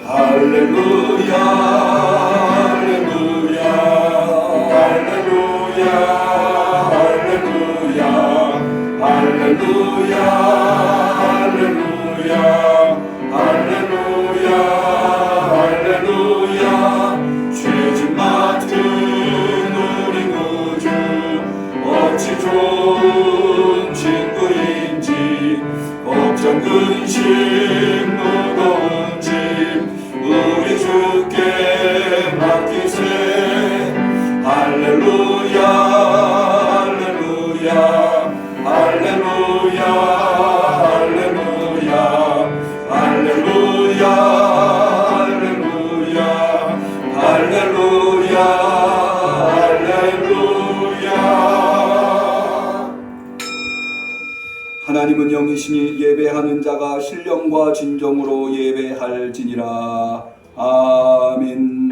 할렐루야 할렐루야 할렐루야 할렐루야 할렐루야 할렐루야 할렐루야 할렐루야 죄짐 맡은 우리 구주 어찌 좋은 친구인지 걱정 근심 무거운 짐 우리 주께 맡기세 할렐루야 할렐루야 할렐루야 할렐루야 할렐루야 할렐루야 할렐루야 할렐루야. 하나님은 영이시니 예배하는 자가 신령과 진정으로 예배할지니라. 아멘.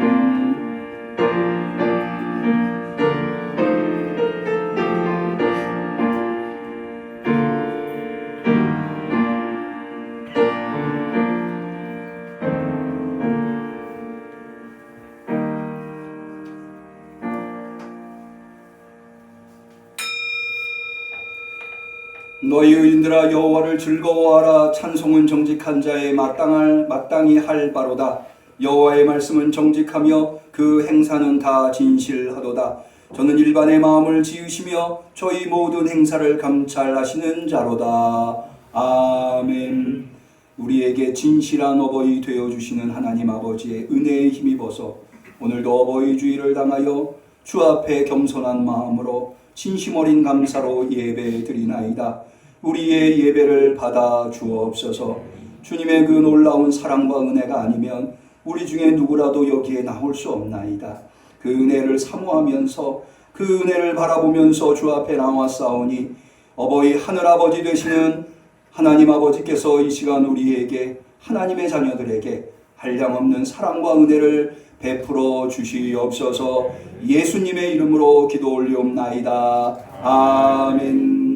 너희 의인들아 여호와를 즐거워하라. 찬송은 정직한 자의 마땅히 할 바로다. 여호와의 말씀은 정직하며 그 행사는 다 진실하도다. 저는 일반의 마음을 지으시며 저희 모든 행사를 감찰하시는 자로다. 아멘. 우리에게 진실한 어버이 되어주시는 하나님 아버지의 은혜에 힘입어서 오늘도 어버이 주일을 당하여 주 앞에 겸손한 마음으로 진심 어린 감사로 예배드리나이다. 우리의 예배를 받아 주옵소서. 주님의 그 놀라운 사랑과 은혜가 아니면 우리 중에 누구라도 여기에 나올 수 없나이다. 그 은혜를 사모하면서 그 은혜를 바라보면서 주 앞에 나왔사오니 어버이 하늘아버지 되시는 하나님 아버지께서 이 시간 우리에게 하나님의 자녀들에게 한량없는 사랑과 은혜를 베풀어 주시옵소서. 예수님의 이름으로 기도 올리옵나이다. 아멘.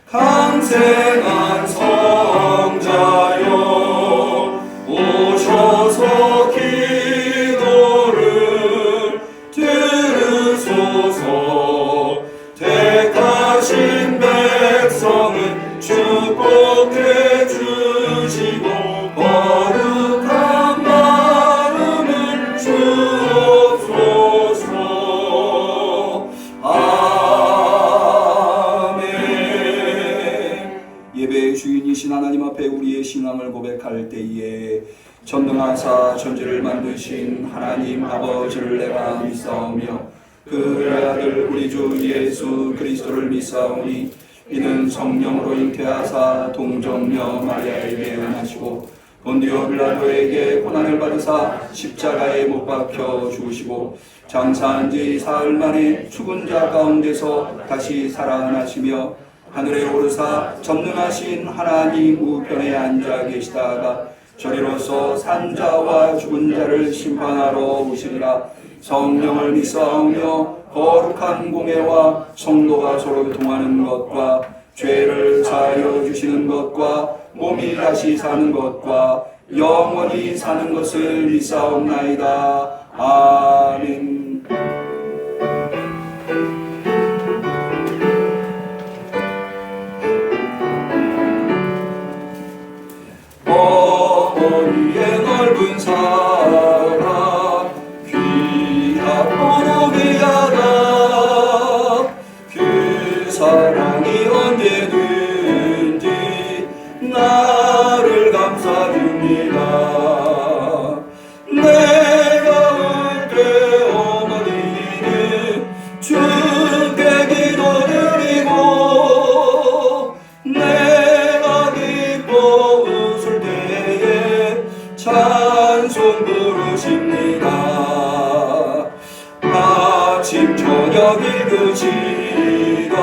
강생한 성자여 오셔서 기도를 들으소서. 택하신 백성은 축복해 주시고 거룩한 마음을 주옵소서. 예배의 주인이신 하나님 앞에 우리의 신앙을 고백할 때에 전능하사 천지를 만드신 하나님 아버지를 내가 믿사오며 그의 아들 우리 주 예수 그리스도를 믿사오니 이는 성령으로 잉태하사 동정녀 마리아에게 은하시고 본디오 빌라도에게 고난을 받으사 십자가에 못 박혀 죽으시고 장사한 지 사흘 만에 죽은 자 가운데서 다시 살아나시며 하늘에 오르사 전능하신 하나님 우편에 앉아 계시다가 저리로서 산자와 죽은 자를 심판하러 오시리라. 성령을 믿사오며 거룩한 공예와 성도가 서로 교통하는 것과 죄를 사하여 주시는 것과 몸이 다시 사는 것과 영원히 사는 것을 믿사옵나이다. 아멘. 어머니의 넓은 사랑 귀하고 귀하다. 그 사랑이 언제든지 나를 감싸줍니다. 내가 올 때 어머니는 주께 기도드리고 내가 기뻐 웃을 때에 찬송 부르십니다. 아침 저녁 읽으시던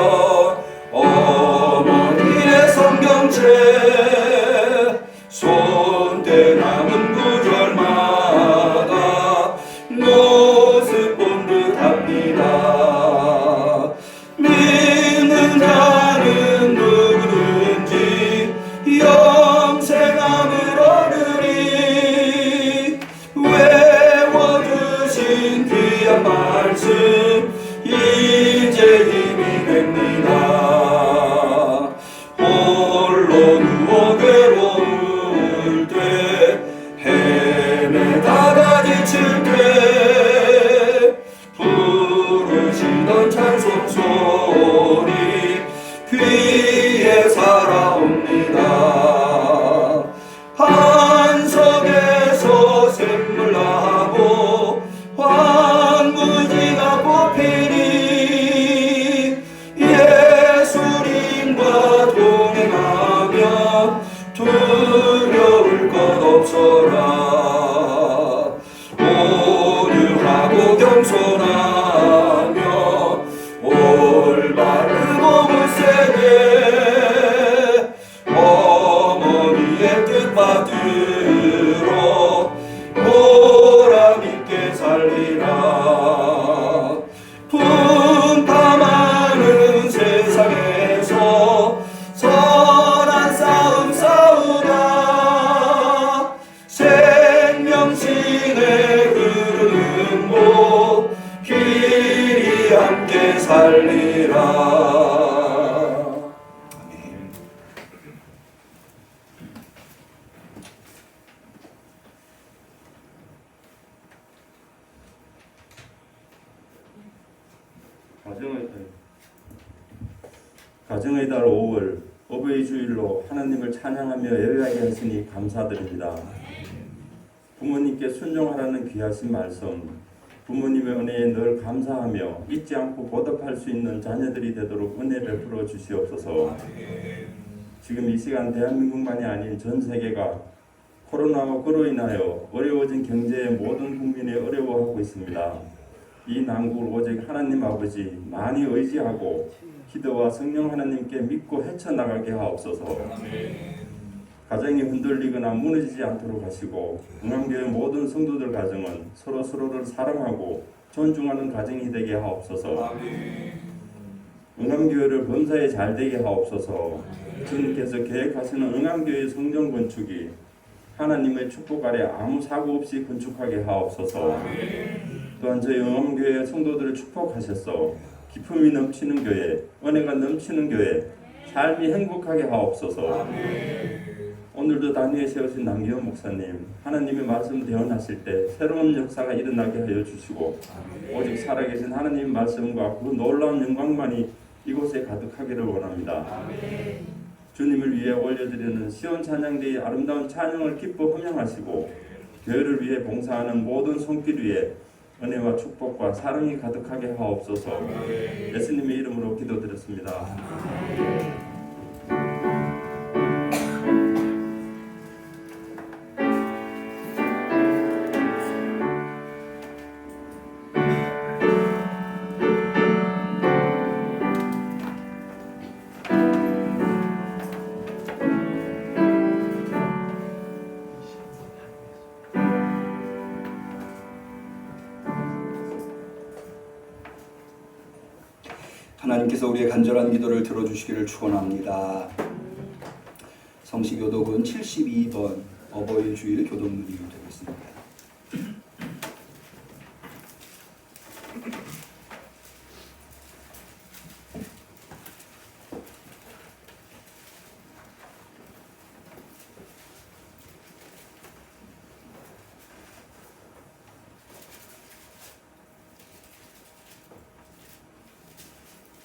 어머니의 성경책 한석에서 샘물 나고 황무지가 뽑히니 예수님과 동행하며 두려울 것 없어라. 온유하고 겸손하며 올바르고 무세게 어머니의 뜻 받들어 보람있게 살리라. 분파많은 세상에서 선한 싸움 싸우라. 생명신의 흐르는 곳 길이 함께 살리라. 가정의 달 5월 어버이 주일로 하나님을 찬양하며 예배하게 하시니 감사드립니다. 부모님께 순종하라는 귀하신 말씀, 부모님의 은혜에 늘 감사하며 잊지 않고 보답할 수 있는 자녀들이 되도록 은혜 베풀어 주시옵소서. 지금 이 시간 대한민국만이 아닌 전 세계가 코로나와 그로 인하여 어려워진 경제에 모든 국민이 어려워하고 있습니다. 이 난국을 오직 하나님 아버지 많이 의지하고 기도와 성령 하나님께 믿고 헤쳐나가게 하옵소서. 가정이 흔들리거나 무너지지 않도록 하시고 응암교회 모든 성도들 가정은 서로를 사랑하고 존중하는 가정이 되게 하옵소서. 응암교회를 범사에 잘 되게 하옵소서. 주님께서 계획하시는 응암교회 성전 건축이 하나님의 축복 아래 아무 사고 없이 건축하게 하옵소서. 또한 저희 응암교회 성도들을 축복하셔서 기쁨이 넘치는 교회, 은혜가 넘치는 교회, 삶이 행복하게 하옵소서. 오늘도 단위에 세우신 남기현 목사님, 하나님의 말씀 대언하실 때 새로운 역사가 일어나게 하여 주시고 오직 살아계신 하나님의 말씀과 그 놀라운 영광만이 이곳에 가득하기를 원합니다. 주님을 위해 올려드리는 시온 찬양대의 아름다운 찬양을 기뻐 함양하시고 교회를 위해 봉사하는 모든 손길 위에 은혜와 축복과 사랑이 가득하게 하옵소서. 예수님의 이름으로 기도드렸습니다. 하나님께서 우리의 간절한 기도를 들어주시기를 축원합니다. 성시교독은 72번 어버이 주일 교독문이 되겠습니다.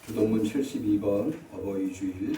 교독문 72번 어버이 주일.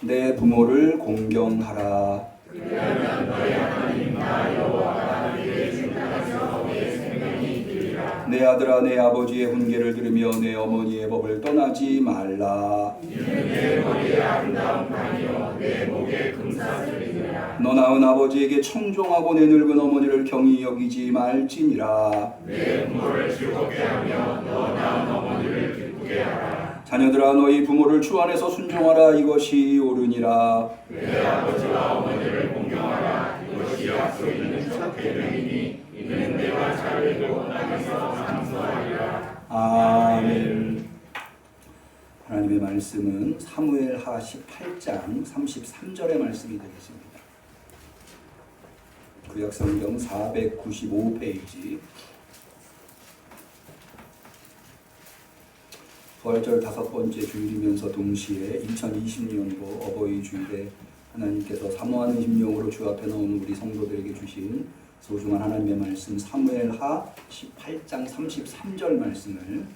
내 부모를 공경하라. 그리하면 너의 하나님 나 여호와가 너희를 심판하셔 너희의 생명이 있으리라. 내 아들아 내 아버지의 훈계를 들으며 내 어머니의 법을 떠나지 말라. 이는 내 머리에 아름다운 판이요 내 목에 금사슬이니라. 너 낳은 아버지에게 청종하고 내 늙은 어머니를 경히 여기지 말지니라. 내 부모를 즐겁게 하며 너 낳은 어머니를 기쁘게 하라. 자녀들아 너희 부모를 주 안에서 순종하라. 이것이 옳으니라. 내 아버지와 어머니를 공경하라. 이것이 약속 있는 첫 계명이니 이는 내가 자유를 땅에서 장수하리라. 아멘. 하나님의 말씀은 사무엘하 18장 33절의 말씀이 되겠습니다. 구약성경 495페이지. 부활절 5번째 주일이면서 동시에 2020년도 어버이 주일에 하나님께서 사모하는 심령으로 주 앞에 나오는 우리 성도들에게 주신 소중한 하나님의 말씀 사무엘하 18장 33절 말씀을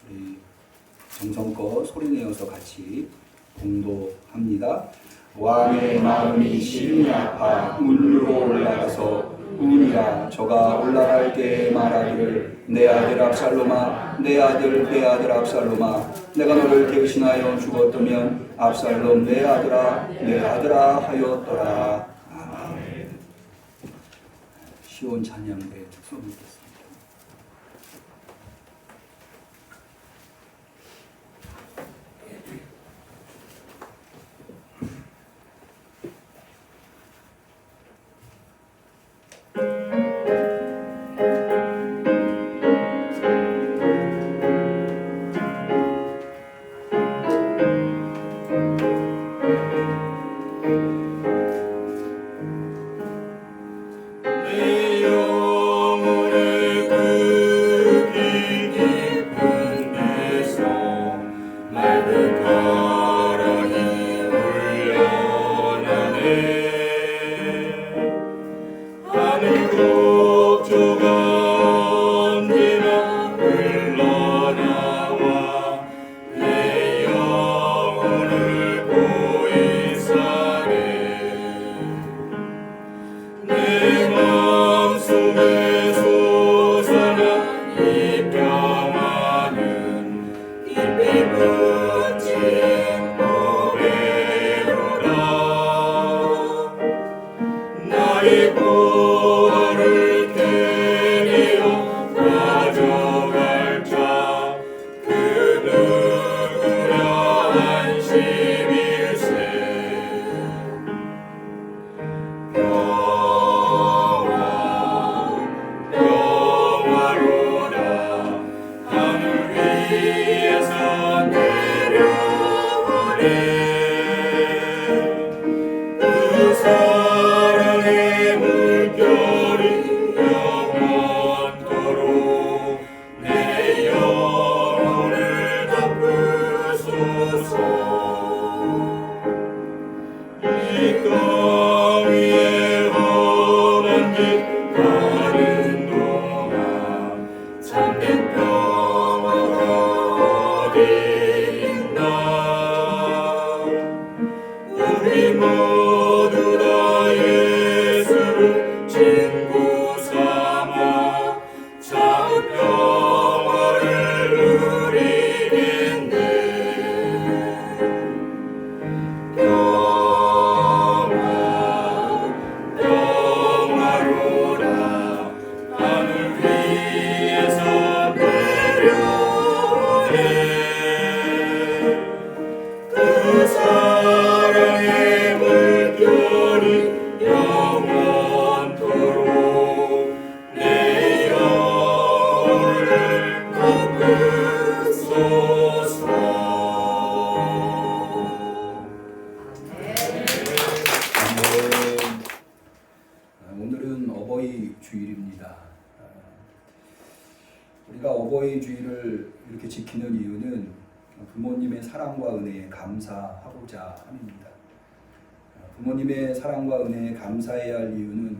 우리 정성껏 소리내어서 같이 공도합니다. 왕의 마음이 심히 아파 문으로 올라가서 우니라 저가 올라갈 때에 말하기를 내 아들 압살롬아 내 아들 압살롬아 내가 너를 대신하여 죽었다면 압살롬 내 아들아 하였더라. 아멘. 시온 찬양대 축소 묻겠습니다. 오늘은 어버이 주일입니다. 우리가 어버이 주일을 이렇게 지키는 이유는 부모님의 사랑과 은혜에 감사하고자 함입니다. 부모님의 사랑과 은혜에 감사해야 할 이유는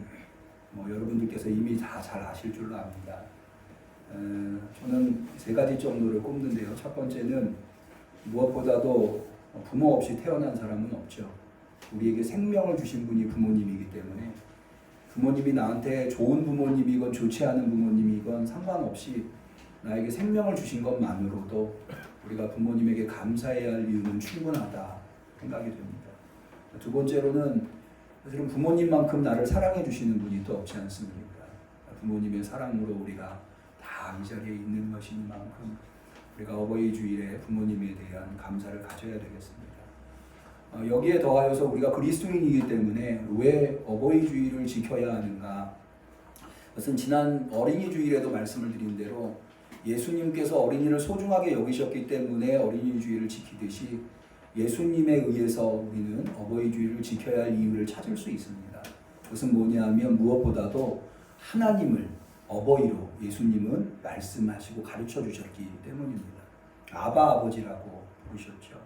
여러분들께서 이미 다 잘 아실 줄로 압니다. 저는 세 가지 정도를 꼽는데요. 첫 번째는 무엇보다도 부모 없이 태어난 사람은 없죠. 우리에게 생명을 주신 분이 부모님이기 때문에 부모님이 나한테 좋은 부모님이건 좋지 않은 부모님이건 상관없이 나에게 생명을 주신 것만으로도 우리가 부모님에게 감사해야 할 이유는 충분하다 생각이 됩니다. 두 번째로는 사실은 부모님만큼 나를 사랑해 주시는 분이 또 없지 않습니까? 부모님의 사랑으로 우리가 다 이 자리에 있는 것이니만큼 우리가 어버이 주일에 부모님에 대한 감사를 가져야 되겠습니다. 여기에 더하여서 우리가 그리스도인이기 때문에 왜 어버이 주일을 지켜야 하는가? 그것은 지난 어린이 주일에도 말씀을 드린 대로 예수님께서 어린이를 소중하게 여기셨기 때문에 어린이 주일을 지키듯이 예수님에 의해서 우리는 어버이 주일을 지켜야 할 이유를 찾을 수 있습니다. 그것은 뭐냐면 무엇보다도 하나님을 어버이로 예수님은 말씀하시고 가르쳐 주셨기 때문입니다. 아바 아버지라고 부르셨죠.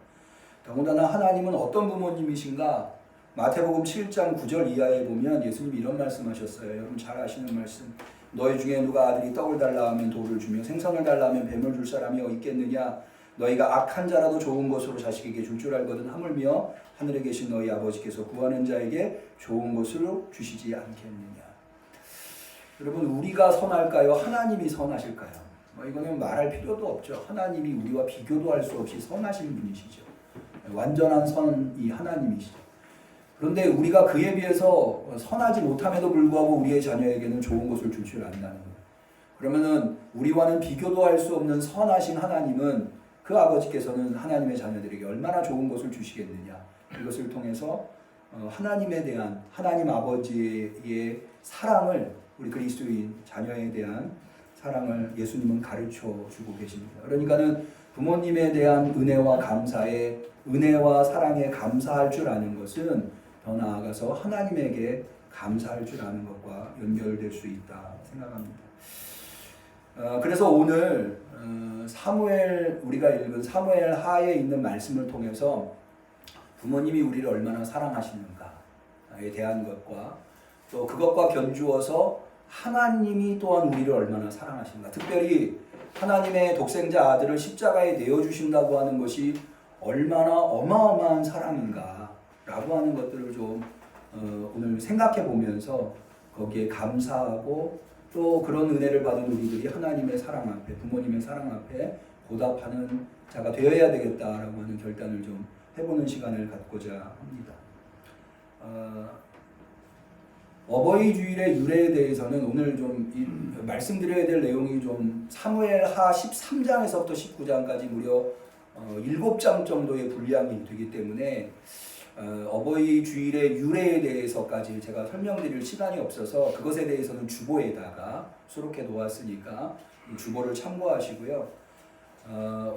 더군다나 하나님은 어떤 부모님이신가? 마태복음 7장 9절 이하에 보면 예수님이 이런 말씀하셨어요. 여러분 잘 아시는 말씀. 너희 중에 누가 아들이 떡을 달라 하면 돌을 주며 생선을 달라 하면 뱀을 줄 사람이 있겠느냐? 너희가 악한 자라도 좋은 것으로 자식에게 줄 줄 알거든 하물며 하늘에 계신 너희 아버지께서 구하는 자에게 좋은 것으로 주시지 않겠느냐. 여러분, 우리가 선할까요? 하나님이 선하실까요? 이거는 말할 필요도 없죠. 하나님이 우리와 비교도 할 수 없이 선하신 분이시죠. 완전한 선이 하나님이시죠. 그런데 우리가 그에 비해서 선하지 못함에도 불구하고 우리의 자녀에게는 좋은 것을 줄 줄 안다는 거예요. 그러면은 우리와는 비교도 할 수 없는 선하신 하나님은, 그 아버지께서는 하나님의 자녀들에게 얼마나 좋은 것을 주시겠느냐. 이것을 통해서 하나님에 대한, 하나님 아버지의 사랑을, 우리 그리스도인 자녀에 대한 사랑을 예수님은 가르쳐 주고 계십니다. 그러니까는 부모님에 대한 은혜와 감사에, 은혜와 사랑에 감사할 줄 아는 것은 더 나아가서 하나님에게 감사할 줄 아는 것과 연결될 수 있다 생각합니다. 그래서 오늘 사무엘, 우리가 읽은 사무엘 하에 있는 말씀을 통해서 부모님이 우리를 얼마나 사랑하시는가에 대한 것과 또 그것과 견주어서 하나님이 또한 우리를 얼마나 사랑하시는가, 특별히 하나님의 독생자 아들을 십자가에 내어주신다고 하는 것이 얼마나 어마어마한 사랑인가 라고 하는 것들을 좀 오늘 생각해 보면서 거기에 감사하고 또 그런 은혜를 받은 우리들이 하나님의 사랑 앞에, 부모님의 사랑 앞에 보답하는 자가 되어야 되겠다라고 하는 결단을 좀 해보는 시간을 갖고자 합니다. 어버이 주일의 유래에 대해서는 오늘 좀 말씀드려야 될 내용이 좀 사무엘하 13장에서부터 19장까지 무려 7장 정도의 분량이 되기 때문에 어버이 주일의 유래에 대해서까지 제가 설명드릴 시간이 없어서 그것에 대해서는 주보에다가 수록해 놓았으니까 이 주보를 참고하시고요.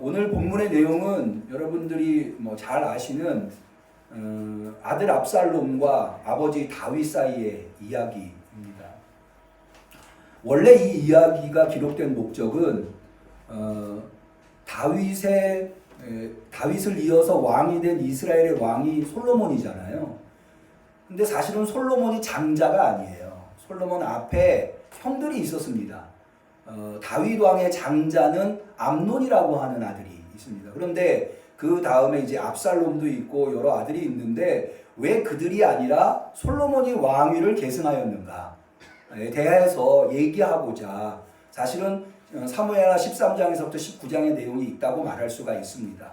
오늘 본문의 내용은 여러분들이 잘 아시는 아들 압살롬과 아버지 다윗 사이의 이야기입니다. 원래 이 이야기가 기록된 목적은 다윗을 이어서 왕이 된 이스라엘의 왕이 솔로몬이잖아요. 근데 사실은 솔로몬이 장자가 아니에요. 솔로몬 앞에 형들이 있었습니다. 다윗 왕의 장자는 암논이라고 하는 아들이 있습니다. 그런데 그 다음에 이제 압살롬도 있고 여러 아들이 있는데 왜 그들이 아니라 솔로몬이 왕위를 계승하였는가에 대해서 얘기하고자 사실은 사무엘하 13장에서부터 19장의 내용이 있다고 말할 수가 있습니다.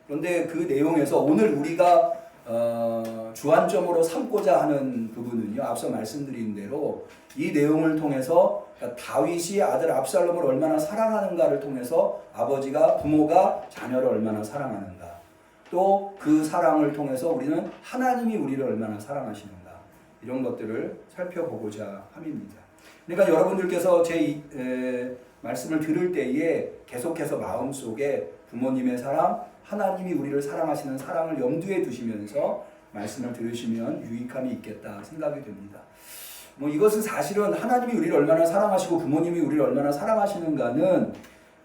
그런데 그 내용에서 오늘 우리가 주안점으로 삼고자 하는 부분은요, 앞서 말씀드린 대로 이 내용을 통해서 다윗이 아들 압살롬을 얼마나 사랑하는가를 통해서 아버지가, 부모가 자녀를 얼마나 사랑하는가, 또 그 사랑을 통해서 우리는 하나님이 우리를 얼마나 사랑하시는가, 이런 것들을 살펴보고자 함입니다. 그러니까 여러분들께서 제 말씀을 들을 때에 계속해서 마음속에 부모님의 사랑, 하나님이 우리를 사랑하시는 사랑을 염두에 두시면서 말씀을 들으시면 유익함이 있겠다 생각이 됩니다. 이것은 사실은 하나님이 우리를 얼마나 사랑하시고 부모님이 우리를 얼마나 사랑하시는가는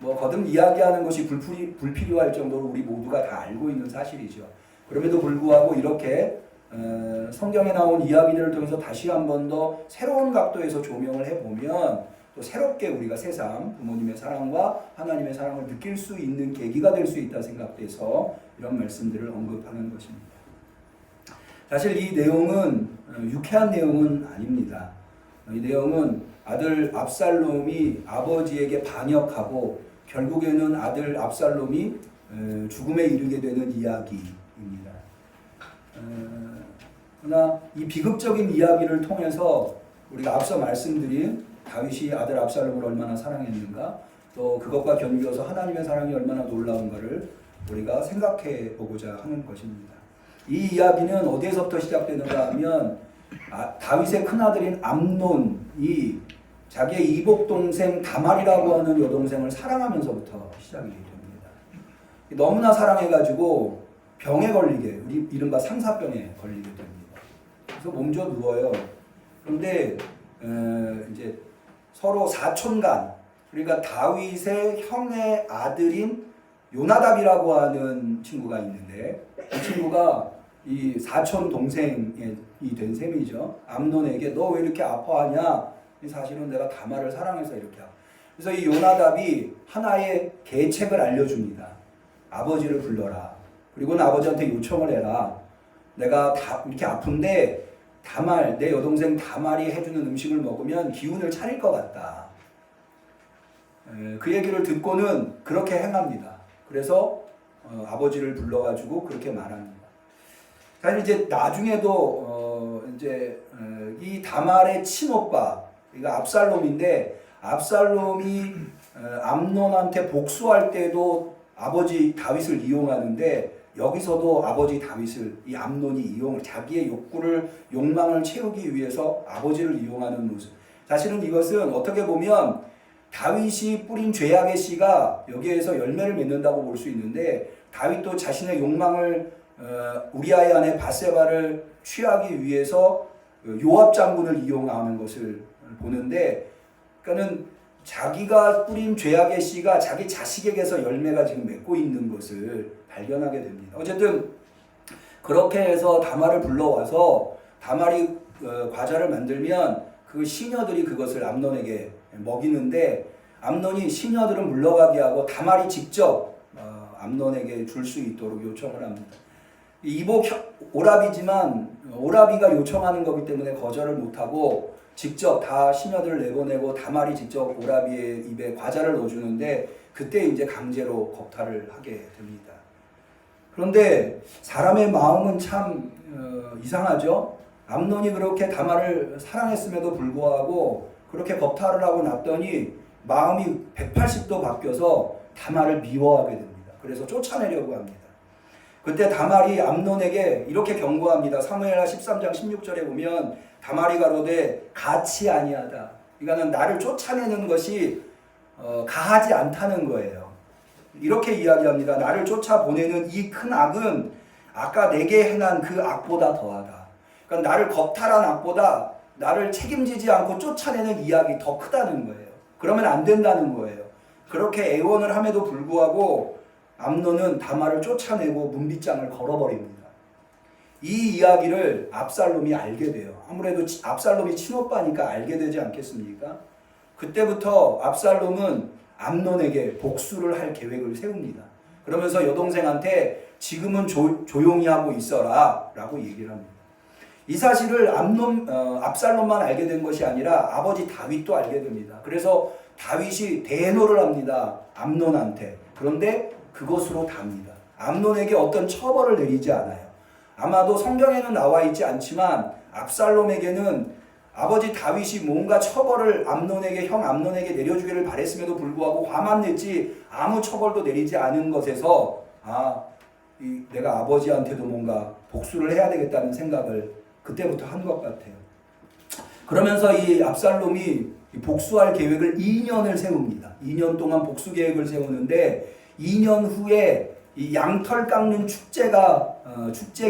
거듭 이야기하는 것이 불필요할 정도로 우리 모두가 다 알고 있는 사실이죠. 그럼에도 불구하고 이렇게 성경에 나온 이야기들을 통해서 다시 한 번 더 새로운 각도에서 조명을 해보면 또 새롭게 우리가 새삼 부모님의 사랑과 하나님의 사랑을 느낄 수 있는 계기가 될 수 있다 생각돼서 이런 말씀들을 언급하는 것입니다. 사실 이 내용은 유쾌한 내용은 아닙니다. 이 내용은 아들 압살롬이 아버지에게 반역하고 결국에는 아들 압살롬이 죽음에 이르게 되는 이야기입니다. 그러나 이 비극적인 이야기를 통해서 우리가 앞서 말씀드린 다윗이 아들 압살롬을 얼마나 사랑했는가, 또 그것과 견주어서 하나님의 사랑이 얼마나 놀라운가를 우리가 생각해 보고자 하는 것입니다. 이 이야기는 어디에서부터 시작되는가 하면 다윗의 큰아들인 암논이 자기의 이복 동생 다말이라고 하는 여동생을 사랑하면서부터 시작이 됩니다. 너무나 사랑해가지고 병에 걸리게, 우리 이른바 상사병에 걸리게 됩니다. 그래서 몸져 누워요. 그런데 이제 서로 사촌간, 그러니까 다윗의 형의 아들인 요나답이라고 하는 친구가 있는데 이 친구가 이 사촌 동생이 된 셈이죠. 암논에게 너 왜 이렇게 아파하냐? 사실은 내가 다말을 사랑해서 이렇게 하고. 그래서 이 요나답이 하나의 계책을 알려줍니다. 아버지를 불러라. 그리고는 아버지한테 요청을 해라. 내가 이렇게 아픈데 내 여동생 다말이 해주는 음식을 먹으면 기운을 차릴 것 같다. 그 얘기를 듣고는 그렇게 행합니다. 그래서 아버지를 불러가지고 그렇게 말합니다. 사실 이제 나중에도 이 다말의 친오빠, 그러니까 압살롬인데, 압살롬이 암논한테 복수할 때도 아버지 다윗을 이용하는데, 여기서도 아버지 다윗을 이 암논이 자기의 욕망을 채우기 위해서 아버지를 이용하는 모습. 사실은 이것은 어떻게 보면 다윗이 뿌린 죄악의 씨가 여기에서 열매를 맺는다고 볼 수 있는데, 다윗도 자신의 욕망을 우리아의 아내 바세바를 취하기 위해서 요압 장군을 이용하는 것을 보는데, 그러니까는 자기가 뿌린 죄악의 씨가 자기 자식에게서 열매가 지금 맺고 있는 것을 발견하게 됩니다. 어쨌든 그렇게 해서 다말을 불러와서 다말이 과자를 만들면 그 시녀들이 그것을 암논에게 먹이는데, 암논이 시녀들은 물러가게 하고 다말이 직접 암논에게 줄 수 있도록 요청을 합니다. 이복 오라비지만 오라비가 요청하는 거기 때문에 거절을 못하고 직접 다 시녀들을 내보내고 다말이 직접 오라비의 입에 과자를 넣어주는데, 그때 이제 강제로 겁탈을 하게 됩니다. 그런데 사람의 마음은 참 이상하죠. 암논이 그렇게 다말을 사랑했음에도 불구하고 그렇게 겁탈을 하고 났더니 마음이 180도 바뀌어서 다말을 미워하게 됩니다. 그래서 쫓아내려고 합니다. 그때 다말이 암논에게 이렇게 경고합니다. 사무엘하 13장 16절에 보면 다말이 가로되 가치 아니하다. 그러니까 나를 쫓아내는 것이 가하지 않다는 거예요. 이렇게 이야기합니다. 나를 쫓아보내는 이 큰 악은 아까 내게 행한 그 악보다 더하다. 그러니까 나를 겁탈한 악보다 나를 책임지지 않고 쫓아내는 이 악이 더 크다는 거예요. 그러면 안 된다는 거예요. 그렇게 애원을 함에도 불구하고 암논은 다말을 쫓아내고 문빗장을 걸어버립니다. 이 이야기를 압살롬이 알게 돼요. 아무래도 압살롬이 친오빠니까 알게 되지 않겠습니까? 그때부터 압살롬은 암논에게 복수를 할 계획을 세웁니다. 그러면서 여동생한테 지금은 조용히 하고 있어라 라고 얘기를 합니다. 이 사실을 압살롬만 알게 된 것이 아니라 아버지 다윗도 알게 됩니다. 그래서 다윗이 대노를 합니다. 암논한테. 그런데 그것으로 답니다. 암논에게 어떤 처벌을 내리지 않아요. 아마도 성경에는 나와 있지 않지만 압살롬에게는 아버지 다윗이 뭔가 처벌을 형 암논에게 내려주기를 바랬음에도 불구하고 화만 냈지 아무 처벌도 내리지 않은 것에서 내가 아버지한테도 뭔가 복수를 해야 되겠다는 생각을 그때부터 한 것 같아요. 그러면서 이 압살롬이 복수할 계획을 2년을 세웁니다. 2년 동안 복수 계획을 세우는데 2년 후에 이 양털 깎는 축제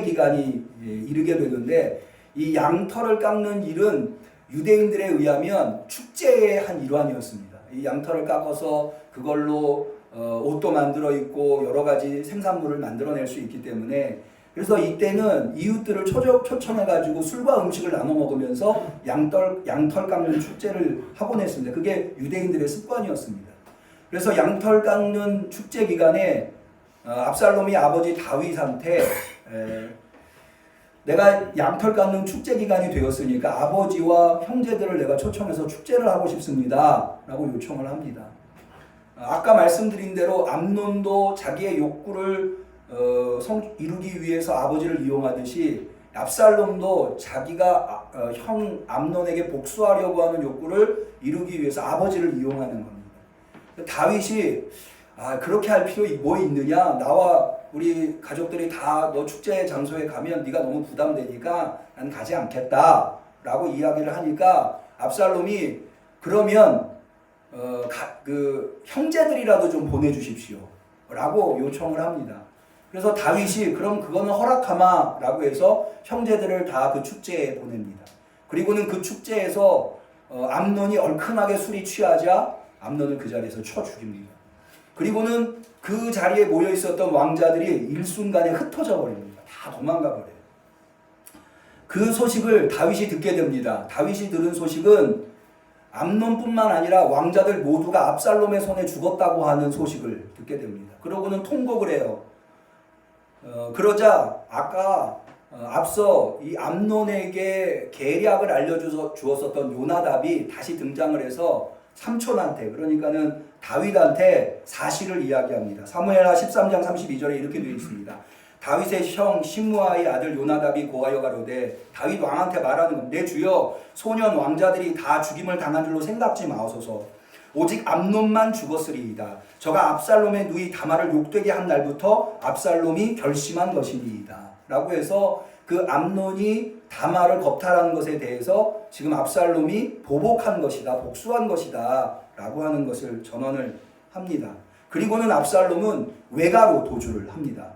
기간이 이르게 되는데, 이 양털을 깎는 일은 유대인들에 의하면 축제의 한 일환이었습니다. 이 양털을 깎아서 그걸로 옷도 만들어 입고 여러 가지 생산물을 만들어낼 수 있기 때문에, 그래서 이때는 이웃들을 초청해가지고 술과 음식을 나눠 먹으면서 양털 깎는 축제를 하곤 했습니다. 그게 유대인들의 습관이었습니다. 그래서 양털 깎는 축제 기간에 압살롬이 아버지 다윗한테 내가 양털 깎는 축제 기간이 되었으니까 아버지와 형제들을 내가 초청해서 축제를 하고 싶습니다 라고 요청을 합니다. 아까 말씀드린 대로 암논도 자기의 욕구를 이루기 위해서 아버지를 이용하듯이 압살롬도 자기가 형 암논에게 복수하려고 하는 욕구를 이루기 위해서 아버지를 이용하는 겁니다. 다윗이 그렇게 할 필요 뭐 있느냐, 나와 우리 가족들이 다 너 축제 장소에 가면 네가 너무 부담되니까 난 가지 않겠다 라고 이야기를 하니까 압살롬이 그러면 그 형제들이라도 좀 보내주십시오 라고 요청을 합니다. 그래서 다윗이 그럼 그거는 허락하마 라고 해서 형제들을 다 그 축제에 보냅니다. 그리고는 그 축제에서 암논이 얼큰하게 술이 취하자 암논을 그 자리에서 쳐 죽입니다. 그리고는 그 자리에 모여 있었던 왕자들이 일순간에 흩어져 버립니다. 다 도망가 버려요. 그 소식을 다윗이 듣게 됩니다. 다윗이 들은 소식은 암논뿐만 아니라 왕자들 모두가 압살롬의 손에 죽었다고 하는 소식을 듣게 됩니다. 그러고는 통곡을 해요. 그러자 아까 앞서 이 암논에게 계략을 알려주었었던 요나답이 다시 등장을 해서 삼촌한테, 그러니까는 다윗한테 사실을 이야기합니다. 사무엘하 13장 32절에 이렇게 되어 있습니다. 다윗의 형 시므아의 아들 요나답이 고하여 가로되, 다윗 왕한테 말하는 건, 내 주여 소년 왕자들이 다 죽임을 당한 줄로 생각지 마옵소서. 오직 암논만 죽었으리이다. 저가 압살롬의 누이 다말을 욕되게 한 날부터 압살롬이 결심한 것이니이다. 라고 해서 그 암논이 다말을 겁탈하는 것에 대해서 지금 압살롬이 보복한 것이다, 복수한 것이다 라고 하는 것을 전언을 합니다. 그리고는 압살롬은 외가로 도주를 합니다.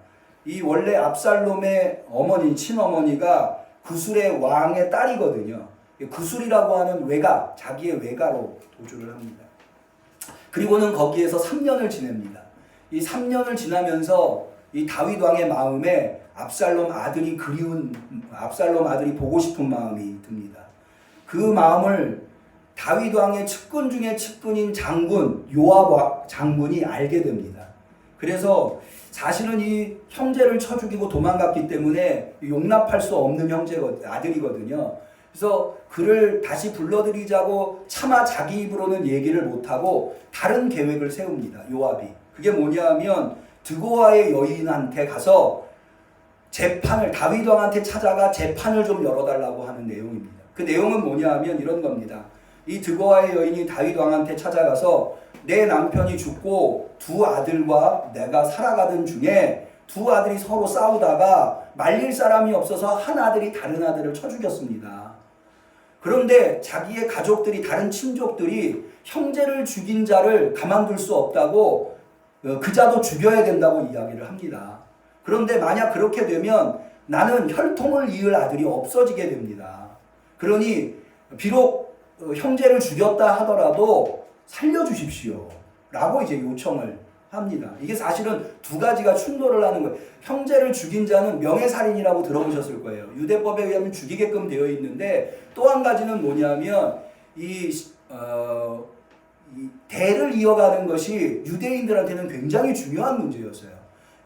이 원래 압살롬의 어머니, 친어머니가 구술의 왕의 딸이거든요. 구술이라고 하는 외가, 자기의 외가로 도주를 합니다. 그리고는 거기에서 3년을 지냅니다. 이 3년을 지나면서 이 다윗 왕의 마음에 압살롬 아들이 보고 싶은 마음이 듭니다. 그 마음을 다윗 왕의 측근 중에 측근인 장군 요압 장군이 알게 됩니다. 그래서 사실은 이 형제를 쳐 죽이고 도망갔기 때문에 용납할 수 없는 아들이거든요. 그래서 그를 다시 불러들이자고 차마 자기 입으로는 얘기를 못하고 다른 계획을 세웁니다. 요압이. 그게 뭐냐 하면 드고아의 여인한테 가서 재판을, 다윗 왕한테 찾아가 재판을 좀 열어달라고 하는 내용입니다. 그 내용은 뭐냐 하면 이런 겁니다. 이 드고아의 여인이 다윗 왕한테 찾아가서 내 남편이 죽고 두 아들과 내가 살아가던 중에 두 아들이 서로 싸우다가 말릴 사람이 없어서 한 아들이 다른 아들을 쳐 죽였습니다. 그런데 자기의 가족들이, 다른 친족들이 형제를 죽인 자를 가만둘 수 없다고 그자도 죽여야 된다고 이야기를 합니다. 그런데 만약 그렇게 되면 나는 혈통을 이을 아들이 없어지게 됩니다. 그러니 비록 형제를 죽였다 하더라도 살려주십시오 라고 이제 요청을 합니다. 이게 사실은 두 가지가 충돌을 하는 거예요. 형제를 죽인 자는 명예살인이라고 들어보셨을 거예요. 유대법에 의하면 죽이게끔 되어 있는데, 또 한 가지는 뭐냐면 이 대를 이어가는 것이 유대인들한테는 굉장히 중요한 문제였어요.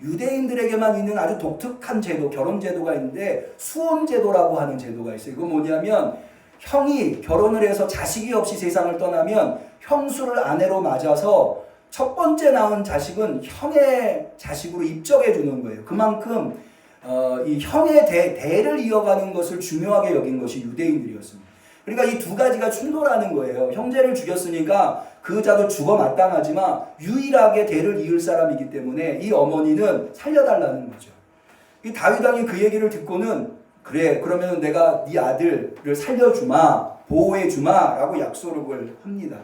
유대인들에게만 있는 아주 독특한 제도, 결혼 제도가 있는데 수혼 제도라고 하는 제도가 있어요. 이건 뭐냐면 형이 결혼을 해서 자식이 없이 세상을 떠나면 형수를 아내로 맞아서 첫 번째 낳은 자식은 형의 자식으로 입적해 주는 거예요. 그만큼 이 형의 대를 이어가는 것을 중요하게 여긴 것이 유대인들이었습니다. 그러니까 이 두 가지가 충돌하는 거예요. 형제를 죽였으니까 그 자도 죽어 마땅하지만 유일하게 대를 이을 사람이기 때문에 이 어머니는 살려달라는 거죠. 이 다윗 왕이 그 얘기를 듣고는, 그래, 그러면 내가 네 아들을 살려주마, 보호해주마 라고 약속을 합니다.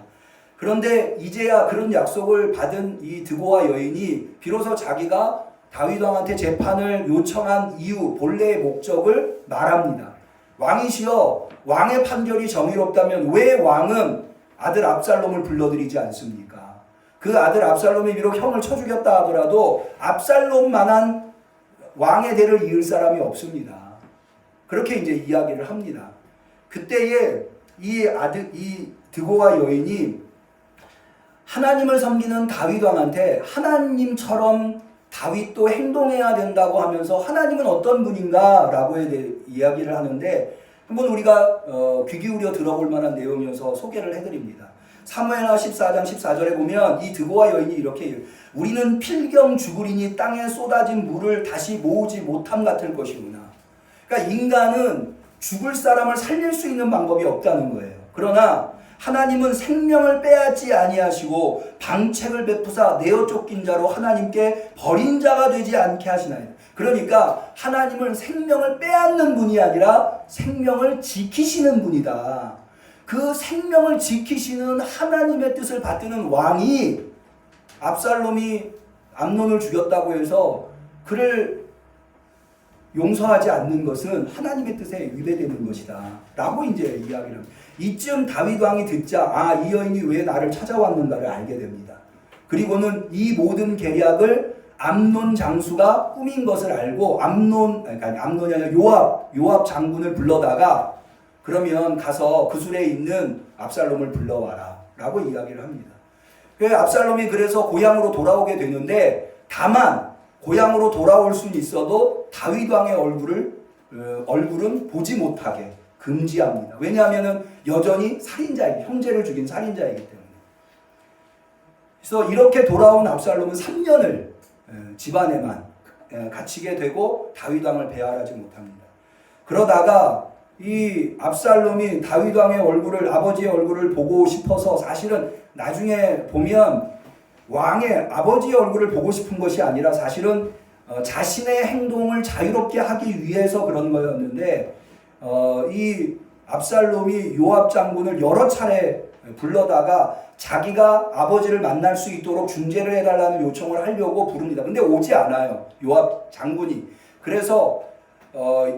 그런데 이제야 그런 약속을 받은 이 드고아 여인이 비로소 자기가 다윗 왕한테 재판을 요청한 이유, 본래의 목적을 말합니다. 왕이시여, 왕의 판결이 정의롭다면 왜 왕은 아들 압살롬을 불러들이지 않습니까? 그 아들 압살롬이 비록 형을 쳐 죽였다 하더라도 압살롬만한 왕의 대를 이을 사람이 없습니다. 그렇게 이제 이야기를 합니다. 그때에 이 드고아 여인이 하나님을 섬기는 다윗 왕한테 하나님처럼 다윗도 행동해야 된다고 하면서 하나님은 어떤 분인가 라고 이야기를 하는데, 한번 우리가 귀 기울여 들어볼 만한 내용이어서 소개를 해드립니다. 사무엘하 14장 14절에 보면 이 드고아 여인이 이렇게, 우리는 필경 죽으리니 땅에 쏟아진 물을 다시 모으지 못함 같을 것이구나. 그러니까 인간은 죽을 사람을 살릴 수 있는 방법이 없다는 거예요. 그러나 하나님은 생명을 빼앗지 아니하시고 방책을 베푸사 내어 쫓긴 자로 하나님께 버린 자가 되지 않게 하시나이다. 그러니까 하나님은 생명을 빼앗는 분이 아니라 생명을 지키시는 분이다. 그 생명을 지키시는 하나님의 뜻을 받드는 왕이 압살롬이 암논을 죽였다고 해서 그를 용서하지 않는 것은 하나님의 뜻에 위배되는 것이다 라고 이제 이야기를 합니다. 이쯤 다윗 왕이 듣자 이 여인이 왜 나를 찾아왔는가를 알게 됩니다. 그리고는 이 모든 계략을 암논 장수가 꾸민 것을 알고 암논이 아니라 요압 장군을 불러다가 그러면 가서 그술에 있는 압살롬을 불러와라 라고 이야기를 합니다. 압살롬이 그래서 고향으로 돌아오게 되는데, 다만 고향으로 돌아올 수는 있어도 다윗 왕의 얼굴은 보지 못하게 금지합니다. 왜냐하면 여전히 형제를 죽인 살인자이기 때문에. 그래서 이렇게 돌아온 압살롬은 3년을 집안에만 갇히게 되고 다윗 왕을 배알하지 못합니다. 그러다가 이 압살롬이 다윗 왕의 아버지의 얼굴을 보고 싶어서, 사실은 나중에 보면 아버지의 얼굴을 보고 싶은 것이 아니라 사실은 자신의 행동을 자유롭게 하기 위해서 그런 거였는데, 이 압살롬이 요압 장군을 여러 차례 불러다가 자기가 아버지를 만날 수 있도록 중재를 해달라는 요청을 하려고 부릅니다. 근데 오지 않아요, 요압 장군이. 그래서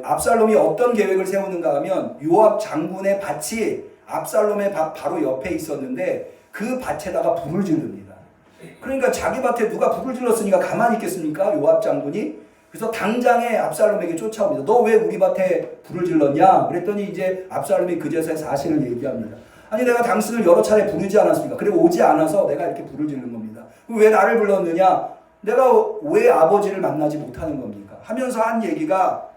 압살롬이 어떤 계획을 세우는가 하면, 요압 장군의 밭이 압살롬의 밭 바로 옆에 있었는데 그 밭에다가 불을 지릅니다. 그러니까 자기 밭에 누가 불을 질렀으니까 가만히 있겠습니까, 요압 장군이? 그래서 당장에 압살롬에게 쫓아옵니다. 너 왜 우리 밭에 불을 질렀냐? 그랬더니 이제 압살롬이 그제서야 사실을 얘기합니다. 아니, 내가 당신을 여러 차례 부르지 않았습니까? 그리고 오지 않아서 내가 이렇게 불을 지른 겁니다. 왜 나를 불렀느냐? 내가 왜 아버지를 만나지 못하는 겁니까? 하면서 한 얘기가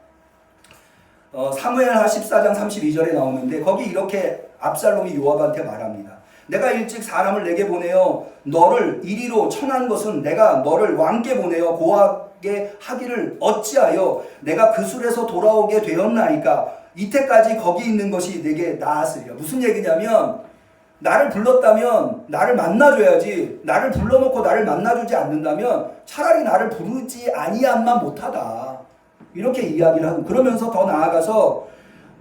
사무엘하 14장 32절에 나오는데, 거기 이렇게 압살롬이 요압한테 말합니다. 내가 일찍 사람을 내게 보내어 너를 이리로 청한 것은 내가 너를 왕께 보내어 고하게 하기를 어찌하여 내가 그술에서 돌아오게 되었나이까? 이때까지 거기 있는 것이 내게 나았으리라. 무슨 얘기냐면, 나를 불렀다면 나를 만나줘야지, 나를 불러놓고 나를 만나주지 않는다면 차라리 나를 부르지 아니함만 못하다, 이렇게 이야기를 하고, 그러면서 더 나아가서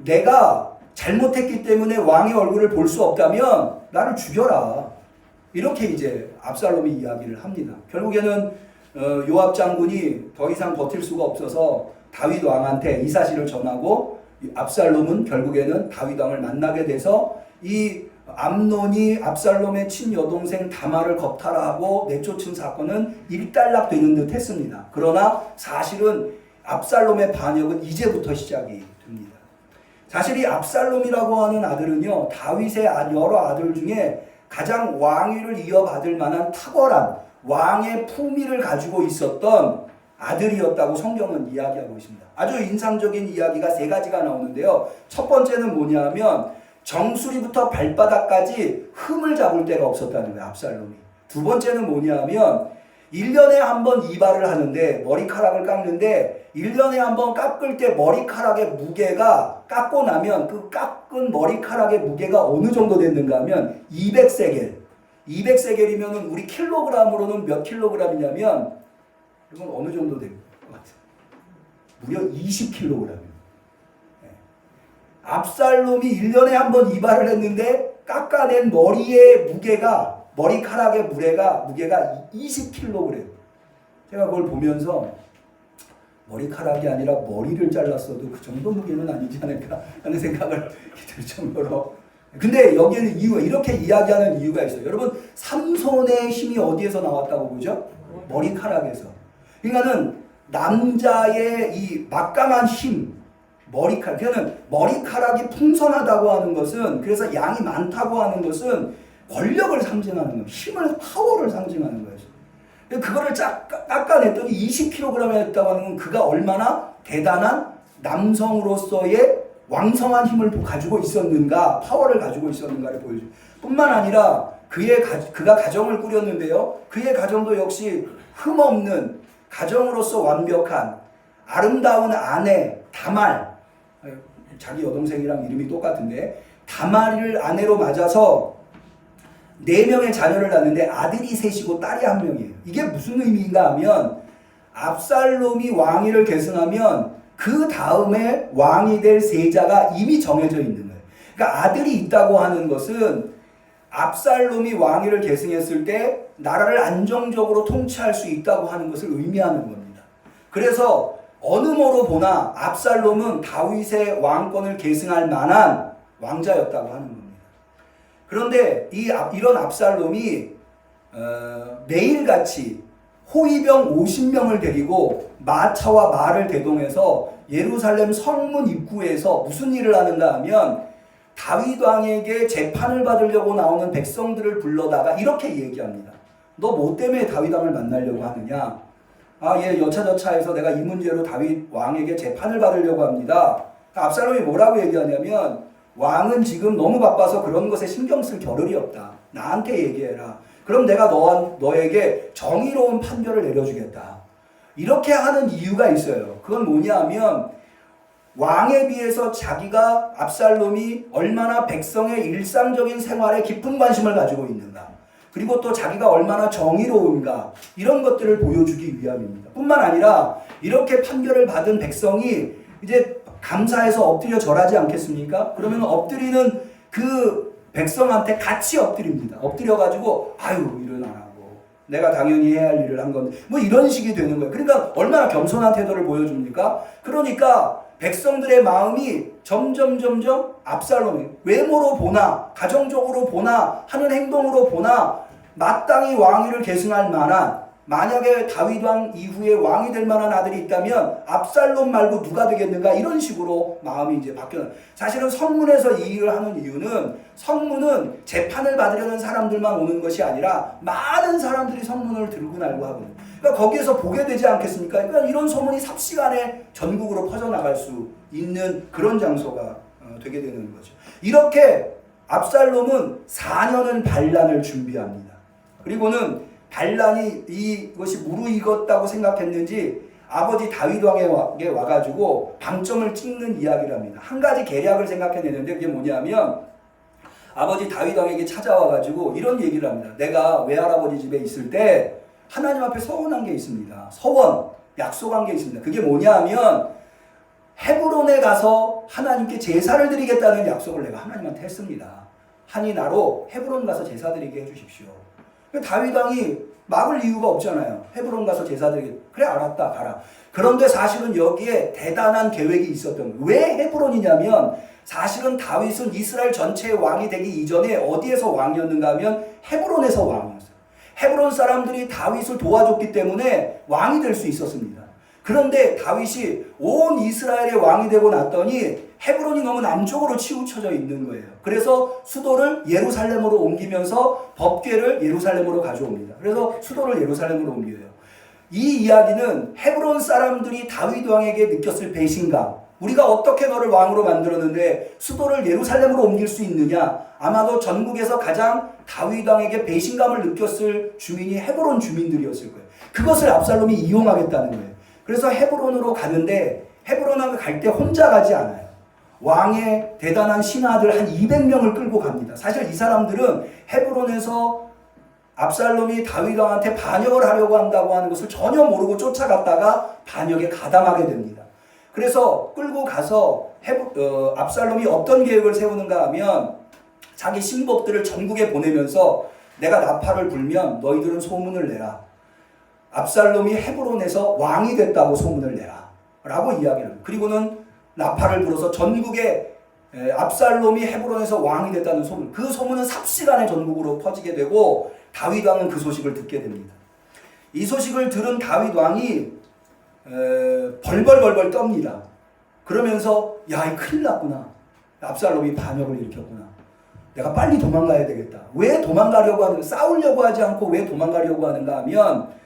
내가 잘못했기 때문에 왕의 얼굴을 볼 수 없다면 나를 죽여라, 이렇게 이제 압살롬이 이야기를 합니다. 결국에는 요압 장군이 더 이상 버틸 수가 없어서 다윗 왕한테 이 사실을 전하고, 압살롬은 결국에는 다윗 왕을 만나게 돼서 이 암논이 압살롬의 친여동생 다말을 겁탈하고 내쫓은 사건은 일단락되는 듯 했습니다. 그러나 사실은 압살롬의 반역은 이제부터 시작이 됩니다. 사실 이 압살롬이라고 하는 아들은요, 다윗의 여러 아들 중에 가장 왕위를 이어받을 만한 탁월한 왕의 품위를 가지고 있었던 아들이었다고 성경은 이야기하고 있습니다. 아주 인상적인 이야기가 3가지가 나오는데요. 첫 번째는 뭐냐면, 정수리부터 발바닥까지 흠을 잡을 데가 없었다는 거예요, 압살롬이. 두 번째는 뭐냐면, 1년에 한 번 이발을 하는데, 머리카락을 깎는데 1년에 한 번 깎을 때 머리카락의 무게가, 깎고 나면 그 깎은 머리카락의 무게가 어느 정도 됐는가 하면 200세겔. 200세겔이면 우리 킬로그램으로는 몇 킬로그램이냐면, 이건 어느 정도 될 것 같아요? 무려 20kg이에요. 압살롬이 1년에 한 번 이발을 했는데 깎아낸 머리의 무게가, 머리카락의 무게가 20kg. 제가 그걸 보면서 머리카락이 아니라 머리를 잘랐어도 그 정도 무게는 아니지 않을까 하는 생각을 들 정도로. 근데 여기에는 이유가, 이렇게 이야기하는 이유가 있어요. 여러분, 삼손의 힘이 어디에서 나왔다고 보죠? 머리카락에서. 그러니까는 남자의 이 막강한 힘, 그러니까 머리카락이 풍성하다고 하는 것은, 그래서 양이 많다고 하는 것은 권력을 상징하는 거예요. 힘을, 파워를 상징하는 거예요. 그거를 깎아냈더니 20kg이었다고 하는 건 그가 얼마나 대단한 남성으로서의 왕성한 힘을 가지고 있었는가, 파워를 가지고 있었는가를 보여줘요. 뿐만 아니라 그가 가정을 꾸렸는데요. 그의 가정도 역시 흠없는, 가정으로서 완벽한 아름다운 아내 다말, 자기 여동생이랑 이름이 똑같은데 다말을 아내로 맞아서 4명의 자녀를 낳는데 아들이 3이고 딸이 1명이에요. 이게 무슨 의미인가 하면, 압살롬이 왕위를 계승하면 그 다음에 왕이 될 세자가 이미 정해져 있는 거예요. 그러니까 아들이 있다고 하는 것은 압살롬이 왕위를 계승했을 때 나라를 안정적으로 통치할 수 있다고 하는 것을 의미하는 겁니다. 그래서 어느 모로 보나 압살롬은 다윗의 왕권을 계승할 만한 왕자였다고 하는 겁니다. 그런데 이런 압살롬이 매일같이 호위병 50명을 데리고 마차와 말을 대동해서 예루살렘 성문 입구에서 무슨 일을 하는가 하면, 다윗 왕에게 재판을 받으려고 나오는 백성들을 불러다가 이렇게 얘기합니다. 너 뭐 때문에 다윗 왕을 만나려고 하느냐? 얘 여차저차해서 내가 이 문제로 다윗 왕에게 재판을 받으려고 합니다. 압살롬이 뭐라고 얘기하냐면 왕은 지금 너무 바빠서 그런 것에 신경 쓸 겨를이 없다. 나한테 얘기해라. 그럼 내가 너에게 정의로운 판결을 내려주겠다. 이렇게 하는 이유가 있어요. 그건 뭐냐 하면 왕에 비해서 자기가 압살롬이 얼마나 백성의 일상적인 생활에 깊은 관심을 가지고 있는가. 그리고 또 자기가 얼마나 정의로운가 이런 것들을 보여주기 위함입니다. 뿐만 아니라 이렇게 판결을 받은 백성이 이제 감사해서 엎드려 절하지 않겠습니까? 그러면 엎드리는 그 백성한테 같이 엎드립니다. 엎드려가지고 아유 일은 안 하고 내가 당연히 해야 할 일을 한 건데 뭐 이런 식이 되는 거예요. 그러니까 얼마나 겸손한 태도를 보여줍니까? 그러니까 백성들의 마음이 점점 압살롬이 외모로 보나 가정적으로 보나 하는 행동으로 보나 마땅히 왕위를 계승할 만한 만약에 다윗 왕 이후에 왕이 될 만한 아들이 있다면 압살롬 말고 누가 되겠는가 이런 식으로 마음이 이제 바뀌어요. 사실은 성문에서 이 일을 하는 이유는 성문은 재판을 받으려는 사람들만 오는 것이 아니라 많은 사람들이 성문을 들고 날고 하거든요. 그러니까 거기에서 보게 되지 않겠습니까? 그러니까 이런 소문이 삽시간에 전국으로 퍼져나갈 수 있는 그런 장소가 되게 되는 거죠. 이렇게 압살롬은 4년은 반란을 준비합니다. 그리고는 반란이 이것이 무르익었다고 생각했는지 아버지 다윗 왕에게 와가지고 방점을 찍는 이야기를 합니다. 한 가지 계략을 생각해내는데 그게 뭐냐면 아버지 다윗 왕에게 찾아와가지고 이런 얘기를 합니다. 내가 외할아버지 집에 있을 때 하나님 앞에 서원한 게 있습니다. 서원, 약속한 게 있습니다. 그게 뭐냐면 헤브론에 가서 하나님께 제사를 드리겠다는 약속을 내가 하나님한테 했습니다. 하니 나로 헤브론 가서 제사 드리게 해주십시오. 다윗 왕이 막을 이유가 없잖아요. 헤브론 가서 제사 드리게. 그래 알았다 가라. 그런데 사실은 여기에 대단한 계획이 있었던 거예요. 왜 헤브론이냐면 사실은 다윗은 이스라엘 전체의 왕이 되기 이전에 어디에서 왕이었는가 하면 헤브론에서 왕이었어요. 헤브론 사람들이 다윗을 도와줬기 때문에 왕이 될 수 있었습니다. 그런데 다윗이 온 이스라엘의 왕이 되고 났더니 헤브론이 너무 남쪽으로 치우쳐져 있는 거예요. 그래서 수도를 예루살렘으로 옮기면서 법궤를 예루살렘으로 가져옵니다. 그래서 수도를 예루살렘으로 옮겨요. 이 이야기는 헤브론 사람들이 다윗 왕에게 느꼈을 배신감, 우리가 어떻게 너를 왕으로 만들었는데 수도를 예루살렘으로 옮길 수 있느냐, 아마도 전국에서 가장 다윗 왕에게 배신감을 느꼈을 주민이 헤브론 주민들이었을 거예요. 그것을 압살롬이 이용하겠다는 거예요. 그래서 헤브론으로 가는데 헤브론을 갈 때 혼자 가지 않아요. 왕의 대단한 신하들 한 200명을 끌고 갑니다. 사실 이 사람들은 헤브론에서 압살롬이 다윗 왕한테 반역을 하려고 한다고 하는 것을 전혀 모르고 쫓아갔다가 반역에 가담하게 됩니다. 그래서 끌고 가서 압살롬이 어떤 계획을 세우는가 하면 자기 신복들을 전국에 보내면서 내가 나팔을 불면 너희들은 소문을 내라. 압살롬이 헤브론에서 왕이 됐다고 소문을 내라 라고 이야기를 합니다. 그리고는 나팔을 불어서 전국에 압살롬이 헤브론에서 왕이 됐다는 소문, 그 소문은 삽시간에 전국으로 퍼지게 되고 다윗 왕은 그 소식을 듣게 됩니다. 이 소식을 들은 다윗 왕이 벌벌 떱니다. 그러면서 야, 이 큰일 났구나. 압살롬이 반역을 일으켰구나. 내가 빨리 도망가야 되겠다. 왜 도망가려고 하는가? 싸우려고 하지 않고 왜 도망가려고 하는가 하면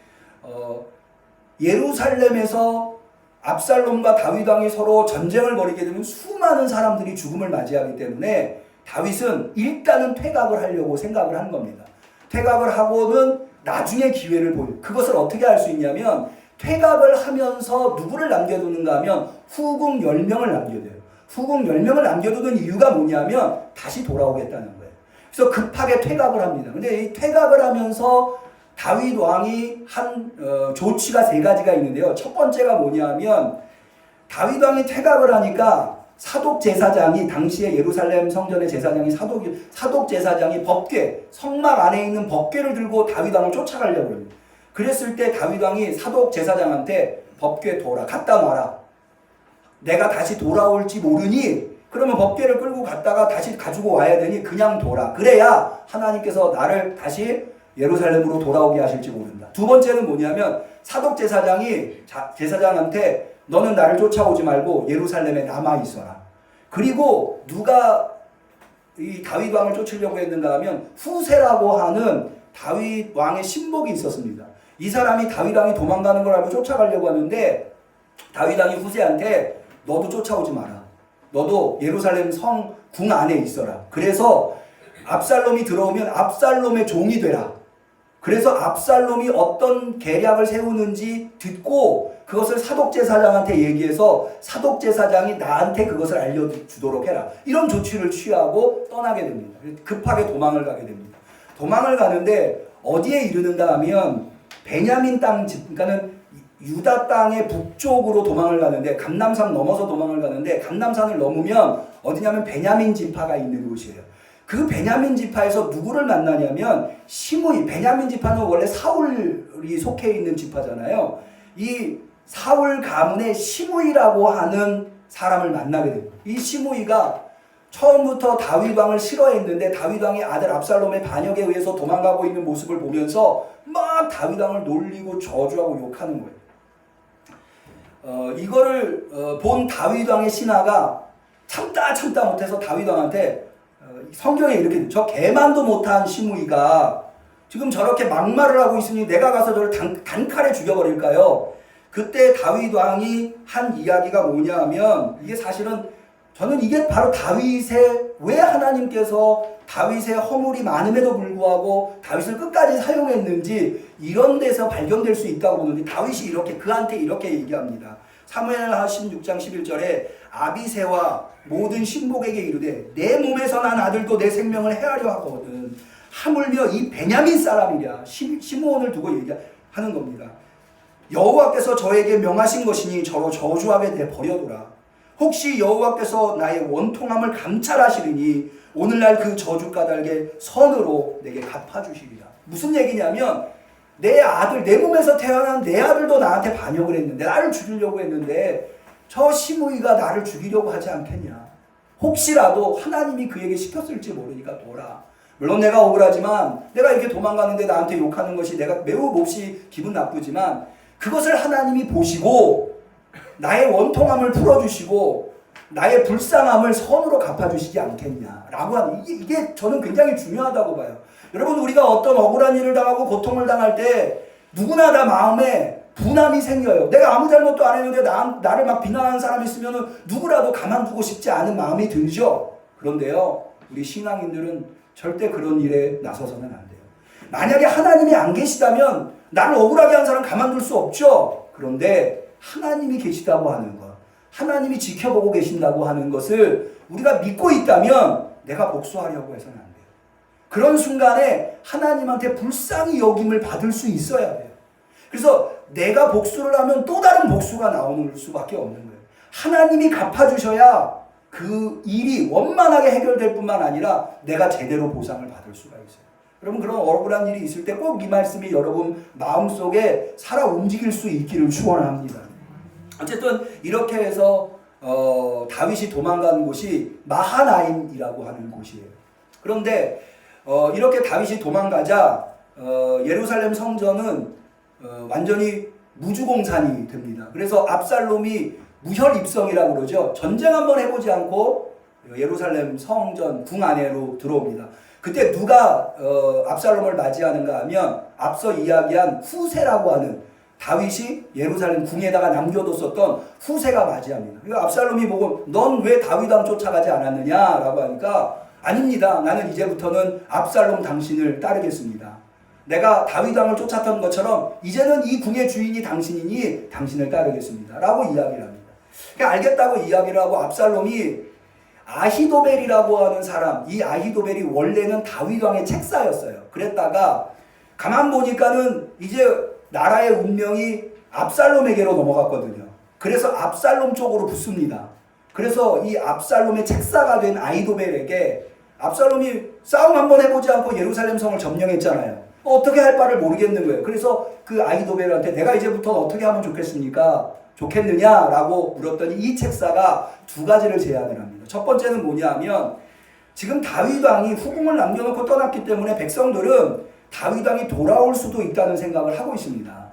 예루살렘에서 압살롬과 다윗 왕이 서로 전쟁을 벌이게 되면 수많은 사람들이 죽음을 맞이하기 때문에 다윗은 일단은 퇴각을 하려고 생각을 한 겁니다. 퇴각을 하고는 나중에 기회를 보여. 그것을 어떻게 할 수 있냐면 퇴각을 하면서 누구를 남겨두는가 하면 후궁 10명을 남겨둬요. 후궁 10명을 남겨두는 이유가 뭐냐면 다시 돌아오겠다는 거예요. 그래서 급하게 퇴각을 합니다. 근데 이 퇴각을 하면서 다윗 왕이 한 조치가 3가지가 있는데요. 첫 번째가 뭐냐면 다윗 왕이 퇴각을 하니까 사독 제사장이, 당시에 예루살렘 성전의 제사장이 사독 제사장이 법궤, 성막 안에 있는 법궤를 들고 다윗 왕을 쫓아가려고 합니다. 그랬을 때 다윗 왕이 사독 제사장한테 법궤 둬라, 갖다 놔라. 내가 다시 돌아올지 모르니 그러면 법궤를 끌고 갔다가 다시 가지고 와야 되니 그냥 둬라. 그래야 하나님께서 나를 다시 예루살렘으로 돌아오게 하실지 모른다. 두 번째는 뭐냐면 사독 제사장이 제사장한테 너는 나를 쫓아오지 말고 예루살렘에 남아 있어라. 그리고 누가 이 다윗 왕을 쫓으려고 했는가 하면 후세라고 하는 다윗 왕의 신복이 있었습니다. 이 사람이 다윗 왕이 도망가는 걸 알고 쫓아가려고 하는데 다윗 왕이 후세한테 너도 쫓아오지 마라. 너도 예루살렘 성 궁 안에 있어라. 그래서 압살롬이 들어오면 압살롬의 종이 되라. 그래서 압살롬이 어떤 계략을 세우는지 듣고 그것을 사독제사장한테 얘기해서 사독제사장이 나한테 그것을 알려주도록 해라. 이런 조치를 취하고 떠나게 됩니다. 급하게 도망을 가게 됩니다. 도망을 가는데 어디에 이르는가 하면 베냐민 땅 집, 그러니까는 유다 땅의 북쪽으로 도망을 가는데 감람산 넘어서 도망을 가는데 감람산을 넘으면 어디냐면 베냐민 지파가 있는 곳이에요. 그 베냐민 지파에서 누구를 만나냐면 시므이, 베냐민 지파는 원래 사울이 속해 있는 지파잖아요. 이 사울 가문의 시므이라고 하는 사람을 만나게 됩니다. 이 시므이가 처음부터 다윗 왕을 싫어했는데 다윗 왕이 아들 압살롬의 반역에 의해서 도망가고 있는 모습을 보면서 막 다윗 왕을 놀리고 저주하고 욕하는 거예요. 이거를 본 다윗 왕의 신하가 참다 못해서 다윗 왕한테 성경에 이렇게 돼. 저 개만도 못한 시므이가 지금 저렇게 막말을 하고 있으니 내가 가서 저를 단칼에 죽여버릴까요? 그때 다윗 왕이 한 이야기가 뭐냐 하면 이게 사실은 저는 이게 바로 다윗의 왜 하나님께서 다윗의 허물이 많음에도 불구하고 다윗을 끝까지 사용했는지 이런 데서 발견될 수 있다고 보는데 다윗이 이렇게 그한테 이렇게 얘기합니다. 사무엘하 16장 11절에 아비새와 모든 신복에게 이르되 내 몸에서 난 아들도 내 생명을 해하려 하거든 하물며 이 베냐민 사람이랴. 시므온을 두고 얘기하는 겁니다. 여호와께서 저에게 명하신 것이니 저로 저주하게 내 버려두라. 혹시 여호와께서 나의 원통함을 감찰하시리니 오늘날 그 저주 까닭에 선으로 내게 갚아주시리라. 무슨 얘기냐면 내 아들, 내 몸에서 태어난 내 아들도 나한테 반역을 했는데 나를 죽이려고 했는데 저 시므이가 나를 죽이려고 하지 않겠냐. 혹시라도 하나님이 그에게 시켰을지 모르니까 둬라. 물론 내가 억울하지만 내가 이렇게 도망가는데 나한테 욕하는 것이 내가 매우 몹시 기분 나쁘지만 그것을 하나님이 보시고 나의 원통함을 풀어주시고 나의 불쌍함을 선으로 갚아주시지 않겠냐라고 하는 이게 저는 굉장히 중요하다고 봐요. 여러분 우리가 어떤 억울한 일을 당하고 고통을 당할 때 누구나 다 마음에 분함이 생겨요. 내가 아무 잘못도 안 했는데 나를 막 비난하는 사람이 있으면 누구라도 가만두고 싶지 않은 마음이 들죠. 그런데요 우리 신앙인들은 절대 그런 일에 나서서는 안 돼요. 만약에 하나님이 안 계시다면 나를 억울하게 한 사람 가만둘 수 없죠. 그런데 하나님이 계시다고 하는 것, 하나님이 지켜보고 계신다고 하는 것을 우리가 믿고 있다면 내가 복수하려고 해서는 안 돼요. 그런 순간에 하나님한테 불쌍히 여김을 받을 수 있어야 돼요. 그래서 내가 복수를 하면 또 다른 복수가 나오는 수밖에 없는 거예요. 하나님이 갚아주셔야 그 일이 원만하게 해결될 뿐만 아니라 내가 제대로 보상을 받을 수가 있어요. 여러분 그런 억울한 일이 있을 때 꼭 이 말씀이 여러분 마음속에 살아 움직일 수 있기를 축원합니다. 어쨌든 이렇게 해서 다윗이 도망간 곳이 마하나임이라고 하는 곳이에요. 그런데 이렇게 다윗이 도망가자 예루살렘 성전은 완전히 무주공산이 됩니다. 그래서 압살롬이 무혈입성이라고 그러죠. 전쟁 한번 해보지 않고 예루살렘 성전 궁 안으로 들어옵니다. 그때 누가 압살롬을 맞이하는가 하면 앞서 이야기한 후세라고 하는 다윗이 예루살렘 궁에다가 남겨뒀었던 후세가 맞이합니다. 그러니까 압살롬이 보고 넌 왜 다윗 왕 쫓아가지 않았느냐라고 하니까 아닙니다. 나는 이제부터는 압살롬 당신을 따르겠습니다. 내가 다윗 왕을 쫓았던 것처럼 이제는 이 궁의 주인이 당신이니 당신을 따르겠습니다. 라고 이야기를 합니다. 그러니까 알겠다고 이야기를 하고 압살롬이 아히도벨이라고 하는 사람, 이 아히도벨이 원래는 다윗 왕의 책사였어요. 그랬다가 가만 보니까는 이제 나라의 운명이 압살롬에게로 넘어갔거든요. 그래서 압살롬 쪽으로 붙습니다. 그래서 이 압살롬의 책사가 된 아히도벨에게 압살롬이 싸움 한번 해보지 않고 예루살렘 성을 점령했잖아요. 어떻게 할 바를 모르겠는 거예요. 그래서 그 아히도벨한테 내가 이제부터 어떻게 하면 좋겠느냐라고 물었더니 이 책사가 두 가지를 제안을 합니다. 첫 번째는 뭐냐면 지금 다윗 왕이 후궁을 남겨놓고 떠났기 때문에 백성들은 다윗 왕이 돌아올 수도 있다는 생각을 하고 있습니다.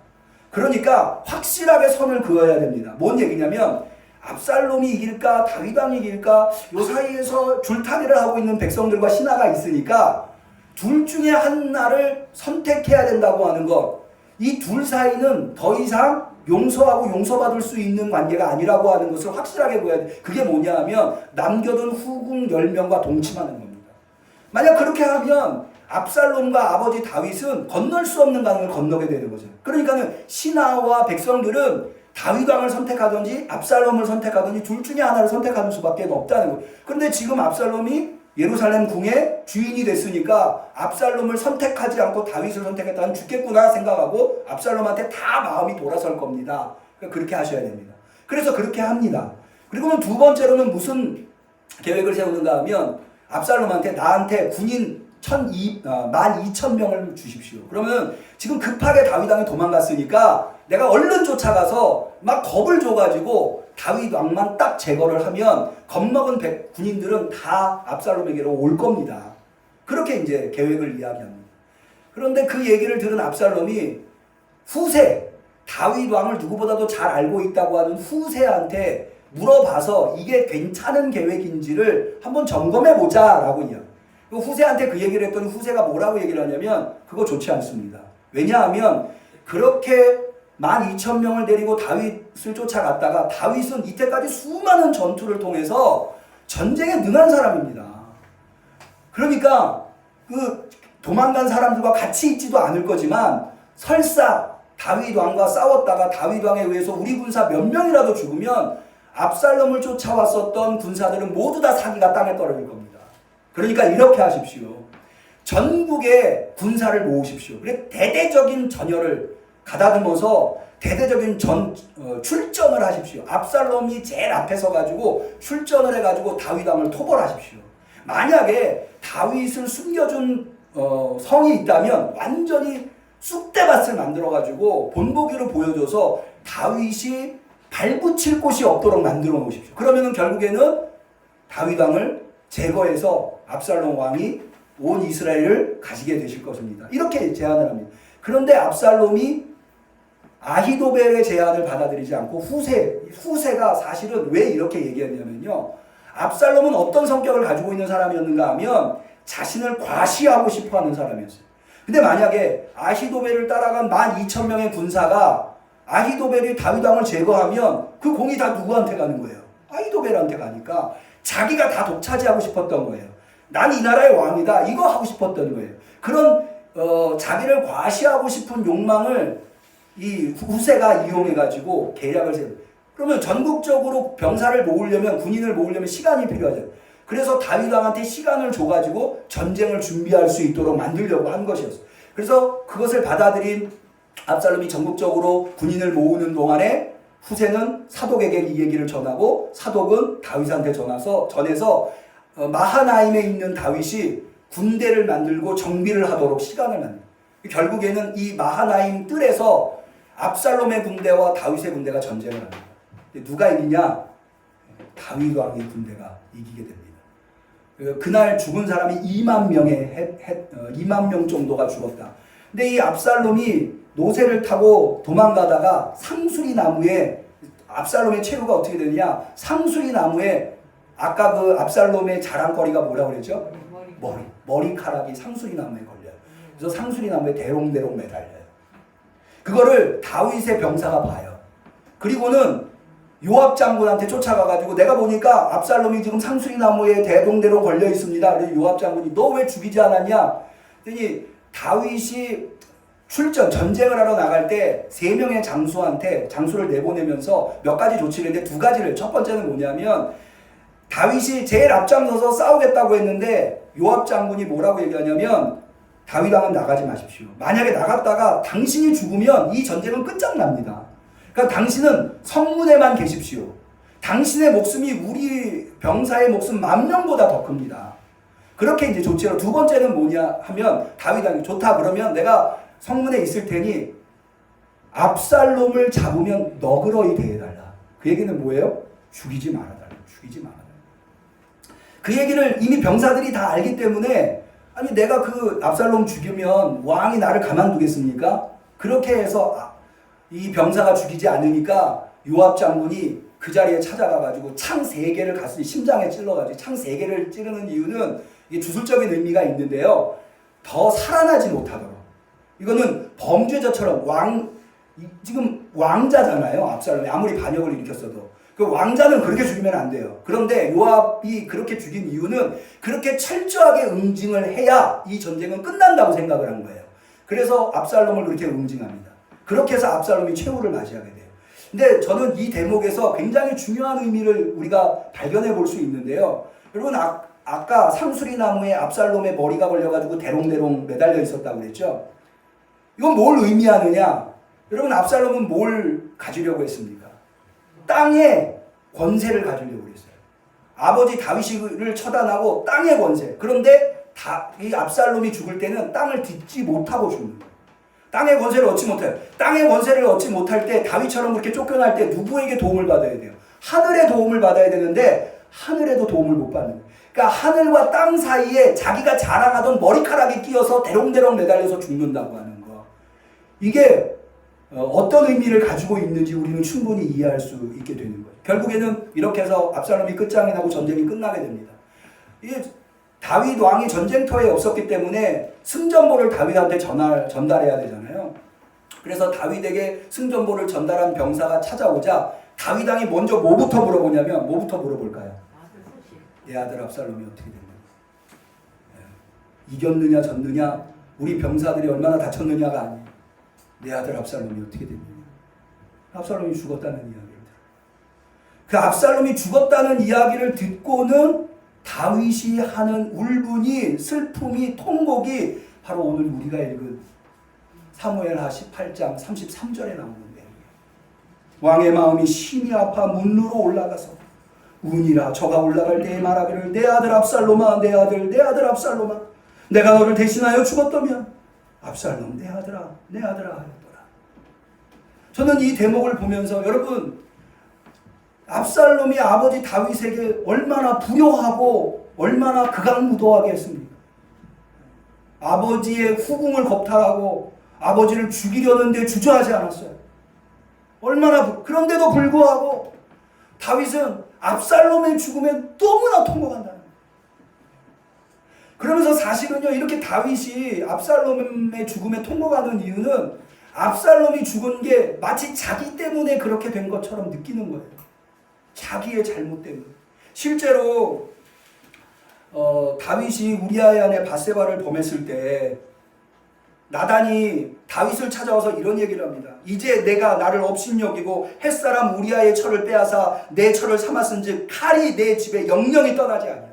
그러니까 확실하게 선을 그어야 됩니다. 뭔 얘기냐면 압살롬이 이길까 다윗 왕이 이길까 요 사이에서 줄타기를 하고 있는 백성들과 신하가 있으니까 둘 중에 하나를 선택해야 된다고 하는 것. 이 둘 사이는 더 이상 용서하고 용서받을 수 있는 관계가 아니라고 하는 것을 확실하게 보여야 돼. 그게 뭐냐 하면 남겨둔 후궁 10명과 동침하는 겁니다. 만약 그렇게 하면 압살롬과 아버지 다윗은 건널 수 없는 강을 건너게 되는 거죠. 그러니까는 신하와 백성들은 다윗 왕을 선택하든지 압살롬을 선택하든지 둘 중에 하나를 선택하는 수밖에 없다는 거예요. 그런데 지금 압살롬이 예루살렘 궁의 주인이 됐으니까 압살롬을 선택하지 않고 다윗을 선택했다면 죽겠구나 생각하고 압살롬한테 다 마음이 돌아설 겁니다. 그러니까 그렇게 하셔야 됩니다. 그래서 그렇게 합니다. 그리고는 두 번째로는 무슨 계획을 세우는가 하면 압살롬한테 나한테 군인 12,000명을 주십시오. 그러면 지금 급하게 다윗 왕이 도망갔으니까 내가 얼른 쫓아가서 막 겁을 줘가지고 다윗 왕만 딱 제거를 하면 겁먹은 군인들은 다 압살롬에게로 올 겁니다. 그렇게 이제 계획을 이야기합니다. 그런데 그 얘기를 들은 압살롬이 후세, 다윗 왕을 누구보다도 잘 알고 있다고 하는 후세한테 물어봐서 이게 괜찮은 계획인지를 한번 점검해보자 라고 이야기합니다. 후세한테 그 얘기를 했더니 후세가 뭐라고 얘기를 하냐면 그거 좋지 않습니다. 왜냐하면 그렇게 12,000명을 데리고 다윗을 쫓아갔다가 다윗은 이때까지 수많은 전투를 통해서 전쟁에 능한 사람입니다. 그러니까 그 도망간 사람들과 같이 있지도 않을 거지만 설사 다윗 왕과 싸웠다가 다윗 왕에 의해서 우리 군사 몇 명이라도 죽으면 압살롬을 쫓아왔었던 군사들은 모두 다 사기가 땅에 떨어질 겁니다. 그러니까 이렇게 하십시오. 전국에 군사를 모으십시오. 그래 대대적인 전열을 가다듬어서 대대적인 출전을 하십시오. 압살롬이 제일 앞에 서가지고 출전을 해가지고 다윗 왕을 토벌하십시오. 만약에 다윗을 숨겨준 성이 있다면 완전히 쑥대밭을 만들어가지고 본보기로 보여줘서 다윗이 발붙일 곳이 없도록 만들어 놓으십시오. 그러면은 결국에는 다윗 왕을 제거해서 압살롬 왕이 온 이스라엘을 가지게 되실 것입니다. 이렇게 제안을 합니다. 그런데 압살롬이 아히도벨의 제안을 받아들이지 않고 후세가 사실은 왜 이렇게 얘기했냐면요. 압살롬은 어떤 성격을 가지고 있는 사람이었는가 하면 자신을 과시하고 싶어하는 사람이었어요. 근데 만약에 아히도벨을 따라간 12,000명의 군사가 아히도벨이 다윗 왕을 제거하면 그 공이 다 누구한테 가는 거예요? 아히도벨한테 가니까 자기가 다 독차지하고 싶었던 거예요. 난 이 나라의 왕이다. 이거 하고 싶었던 거예요. 그런 자기를 과시하고 싶은 욕망을 이 후세가 이용해가지고 계략을 세워요. 그러면 전국적으로 병사를 모으려면 군인을 모으려면 시간이 필요하죠. 그래서 다윗 왕한테 시간을 줘가지고 전쟁을 준비할 수 있도록 만들려고 한 것이었어요. 그래서 그것을 받아들인 압살롬이 전국적으로 군인을 모으는 동안에 후세는 사독에게 이 얘기를 전하고 사독은 다윗한테 전해서 마하나임에 있는 다윗이 군대를 만들고 정비를 하도록 시간을 만듭니다. 결국에는 이 마하나임 뜰에서 압살롬의 군대와 다윗의 군대가 전쟁을 합니다. 누가 이기냐? 다윗 왕의 군대가 이기게 됩니다. 그날 죽은 사람이 2만 명 정도가 죽었다. 근데 이 압살롬이 노새를 타고 도망가다가 상수리 나무에 압살롬의 최후가 어떻게 되느냐? 상수리 나무에 아까 그 압살롬의 자랑거리가 뭐라고 그랬죠? 머리카락이 상수리 나무에 걸려요. 그래서 상수리 나무에 대롱대롱 매달려요. 그거를 다윗의 병사가 봐요. 그리고는 요압 장군한테 쫓아가가지고 내가 보니까 압살롬이 지금 상수리 나무에 대롱대롱 걸려 있습니다. 그래서 요압 장군이 너 왜 죽이지 않았냐? 그랬더니 다윗이 전쟁을 하러 나갈 때 3명의 장수를 내보내면서 몇 가지 조치를 했는데 2가지를, 첫 번째는 뭐냐면 다윗이 제일 앞장서서 싸우겠다고 했는데 요압 장군이 뭐라고 얘기하냐면 다윗 왕은 나가지 마십시오. 만약에 나갔다가 당신이 죽으면 이 전쟁은 끝장납니다. 그러니까 당신은 성문에만 계십시오. 당신의 목숨이 우리 병사의 목숨 10,000명보다 더 큽니다. 그렇게 이제 조치로. 두 번째는 뭐냐 하면 다윗 왕이 좋다 그러면 내가 성문에 있을 테니 압살롬을 잡으면 너그러이 대해달라. 그 얘기는 뭐예요? 죽이지 말아달라. 그 얘기를 이미 병사들이 다 알기 때문에 아니 내가 그 압살롬 죽이면 왕이 나를 가만두겠습니까? 그렇게 해서 이 병사가 죽이지 않으니까 요압 장군이 그 자리에 찾아가가지고 창 3개를 가슴 심장에 찔러가지고 창 3개를 찌르는 이유는 이게 주술적인 의미가 있는데요. 더 살아나지 못하도록. 이거는 범죄자처럼 지금 왕자잖아요. 압살롬이 아무리 반역을 일으켰어도. 그 왕자는 그렇게 죽이면 안 돼요. 그런데 요압이 그렇게 죽인 이유는 그렇게 철저하게 응징을 해야 이 전쟁은 끝난다고 생각을 한 거예요. 그래서 압살롬을 그렇게 응징합니다. 그렇게 해서 압살롬이 최후를 맞이하게 돼요. 근데 저는 이 대목에서 굉장히 중요한 의미를 우리가 발견해 볼 수 있는데요. 여러분 아까 상수리 나무에 압살롬의 머리가 걸려가지고 대롱대롱 매달려 있었다고 그랬죠. 이건 뭘 의미하느냐? 여러분 압살롬은 뭘 가지려고 했습니까? 땅의 권세를 가지려고 했어요. 아버지 다윗을 처단하고 땅의 권세. 그런데 이 압살롬이 죽을 때는 땅을 딛지 못하고 죽는 거예요. 땅의 권세를 얻지 못해요. 땅의 권세를 얻지 못할 때 다윗처럼 그렇게 쫓겨날 때 누구에게 도움을 받아야 돼요? 하늘의 도움을 받아야 되는데 하늘에도 도움을 못 받는 거예요. 그러니까 하늘과 땅 사이에 자기가 자랑하던 머리카락이 끼어서 대롱대롱 매달려서 죽는다고 하는 거. 이게 어떤 의미를 가지고 있는지 우리는 충분히 이해할 수 있게 되는 거예요. 결국에는 이렇게 해서 압살롬이 끝장이 나고 전쟁이 끝나게 됩니다. 이게 다윗 왕이 전쟁터에 없었기 때문에 승전보를 다윗한테 전달해야 되잖아요. 그래서 다윗에게 승전보를 전달한 병사가 찾아오자 다윗 왕이 먼저 뭐부터 물어보냐면 뭐부터 물어볼까요? 내 아들 압살롬이 어떻게 됐느냐. 이겼느냐 졌느냐 우리 병사들이 얼마나 다쳤느냐가 아니에요. 내 아들 압살롬이 어떻게 됐느냐. 압살롬이 죽었다는 이야기를 들어요. 그 압살롬이 죽었다는 이야기를 듣고는 다윗이 하는 울분이 슬픔이 통곡이 바로 오늘 우리가 읽은 사무엘하 18장 33절에 나오는 내용이에요. 왕의 마음이 심히 아파 문으로 올라가서 운이라 저가 올라갈 때에 말하기를 내 아들 압살롬아 내 아들 압살롬아 내가 너를 대신하여 죽었다면 압살롬 내 아들아 하였더라. 저는 이 대목을 보면서 여러분 압살롬이 아버지 다윗에게 얼마나 불효하고 얼마나 극악무도하게 했습니까? 아버지의 후궁을 겁탈하고 아버지를 죽이려는데 주저하지 않았어요. 그런데도 불구하고 다윗은 압살롬의 죽음에 너무나 통곡한다는 거예요. 그러면서 사실은요 이렇게 다윗이 압살롬의 죽음에 통곡하는 이유는 압살롬이 죽은 게 마치 자기 때문에 그렇게 된 것처럼 느끼는 거예요. 자기의 잘못 때문에. 실제로 다윗이 우리아의 아내 바세바를 범했을 때 나단이 다윗을 찾아와서 이런 얘기를 합니다. 이제 내가 나를 업신여기고 햇사람 우리아의 철을 빼앗아 내 철을 삼았은즉 칼이 내 집에 영영이 떠나지 않냐.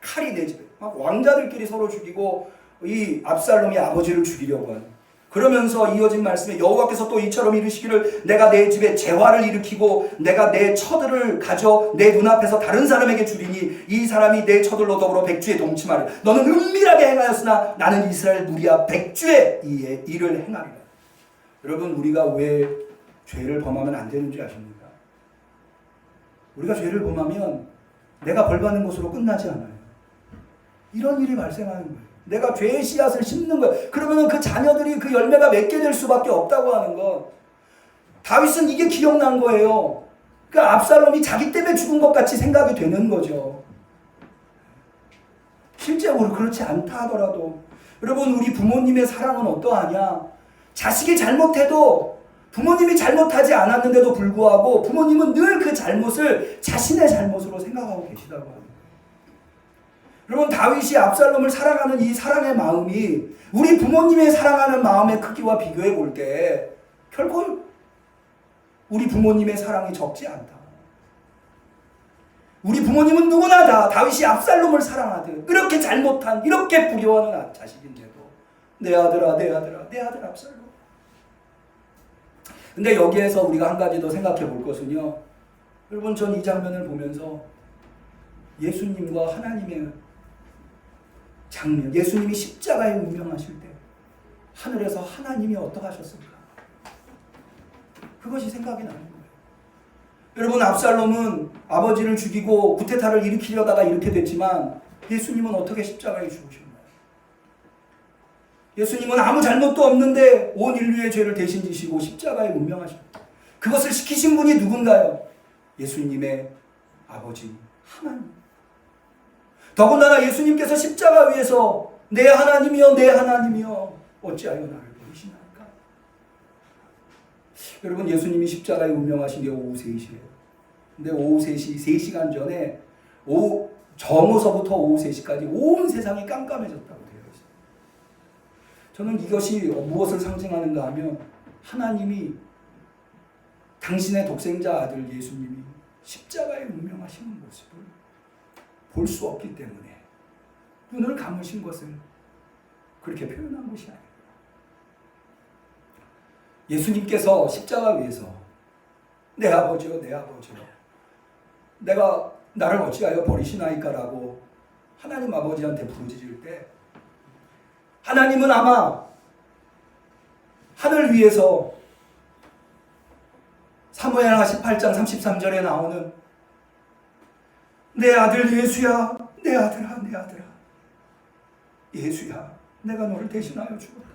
칼이 내 집에. 막 왕자들끼리 서로 죽이고 이 압살롬이 아버지를 죽이려고 하는. 그러면서 이어진 말씀에 여호와께서 또 이처럼 이르시기를 내가 내 집에 재화를 일으키고 내가 내 처들을 가져 내 눈앞에서 다른 사람에게 주리니 이 사람이 내 처들로 더불어 백주에 동침하리. 너는 은밀하게 행하였으나 나는 이스라엘 무리와 백주의 일을 행하리라. 여러분 우리가 왜 죄를 범하면 안 되는 줄 아십니까? 우리가 죄를 범하면 내가 벌받는 것으로 끝나지 않아요. 이런 일이 발생하는 거예요. 내가 죄의 씨앗을 심는 거예요. 그러면 그 자녀들이 그 열매가 맺게 될 수밖에 없다고 하는 것. 다윗은 이게 기억난 거예요. 그 압살롬이 자기 때문에 죽은 것 같이 생각이 되는 거죠. 실제로 그렇지 않다 하더라도 여러분 우리 부모님의 사랑은 어떠하냐? 자식이 잘못해도 부모님이 잘못하지 않았는데도 불구하고 부모님은 늘 그 잘못을 자신의 잘못으로 생각하고 계시다고 합니다. 여러분 다윗이 압살롬을 사랑하는 이 사랑의 마음이 우리 부모님의 사랑하는 마음의 크기와 비교해 볼 때 결코 우리 부모님의 사랑이 적지 않다. 우리 부모님은 누구나 다 다윗이 압살롬을 사랑하듯 이렇게 잘못한 이렇게 불효하는 자식인데도 내 아들아 압살롬. 근데 여기에서 우리가 한 가지 더 생각해 볼 것은요. 여러분 전 이 장면을 보면서 예수님과 하나님의 장면, 예수님이 십자가에 운명하실 때 하늘에서 하나님이 어떠하셨을까? 그것이 생각이 나는 거예요. 여러분 압살롬은 아버지를 죽이고 구테타를 일으키려다가 이렇게 됐지만 예수님은 어떻게 십자가에 죽으셨나요? 예수님은 아무 잘못도 없는데 온 인류의 죄를 대신 지시고 십자가에 운명하셨다. 그것을 시키신 분이 누군가요? 예수님의 아버지 하나님. 더군다나 예수님께서 십자가 위에서 내 하나님이여 내 하나님이여 어찌하여 나를 버리시나이까. 여러분, 예수님이 십자가에 운명하신 게 오후 3시예요. 근데 오후 3시, 3시간 전에 정오서부터 오후 3시까지 온 세상이 깜깜해졌다고 되어 있어요. 저는 이것이 무엇을 상징하는가 하면 하나님이 당신의 독생자 아들 예수님이 십자가에 운명하시는 모습을 볼 수 없기 때문에 눈을 감으신 것을 그렇게 표현한 것이 아니에요. 예수님께서 십자가 위에서 내 아버지여 내 아버지여 내가 나를 어찌하여 버리시나이까라고 하나님 아버지한테 부르짖을 때 하나님은 아마 하늘 위에서 사무엘하 18장 33절에 나오는 내 아들 예수야 내 아들아 내 아들아 예수야 내가 너를 대신하여 죽었다.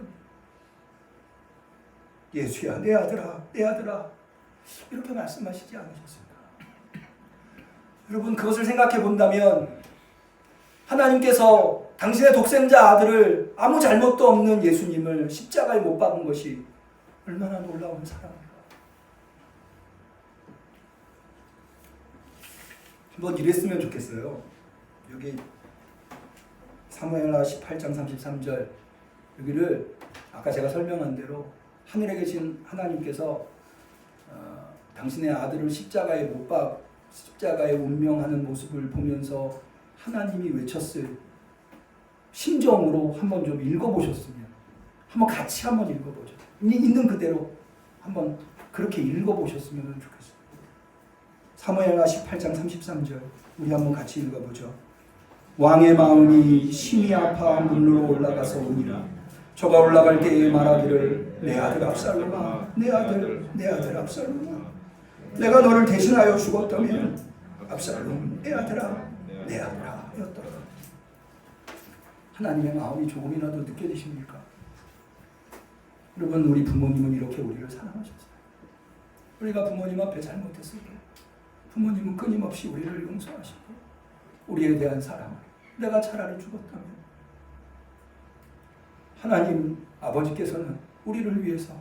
예수야 내 아들아 내 아들아 이렇게 말씀하시지 않으셨습니까? 여러분, 그것을 생각해 본다면 하나님께서 당신의 독생자 아들을 아무 잘못도 없는 예수님을 십자가에 못 박은 것이 얼마나 놀라운 사랑입니까? 한번 이랬으면 좋겠어요. 여기 사무엘하 18장 33절 여기를 아까 제가 설명한 대로 하늘에 계신 하나님께서 당신의 아들을 십자가에 못 박 십자가에 운명하는 모습을 보면서 하나님이 외쳤을 심정으로 한번 좀 읽어보셨으면 한번 같이 한번 읽어보죠. 있는 그대로 한번 그렇게 읽어보셨으면 좋겠어요. 사무엘하 18장 33절 우리 한번 같이 읽어보죠. 왕의 마음이 심히 아파 문으로 올라가서 오니라. 저가 올라갈 때에 말하기를 내 아들 압살롬아 내 아들 내 아들 압살롬아 내가 너를 대신하여 죽었다면 압살롬 내 아들아 내 아들아 였더라. 하나님의 마음이 조금이라도 느껴지십니까? 여러분, 우리 부모님은 이렇게 우리를 사랑하셨어요. 우리가 부모님 앞에 잘못했을 때 부모님은 끊임없이 우리를 용서하시고 우리에 대한 사랑을 내가 차라리 죽었다면 하나님 아버지께서는 우리를 위해서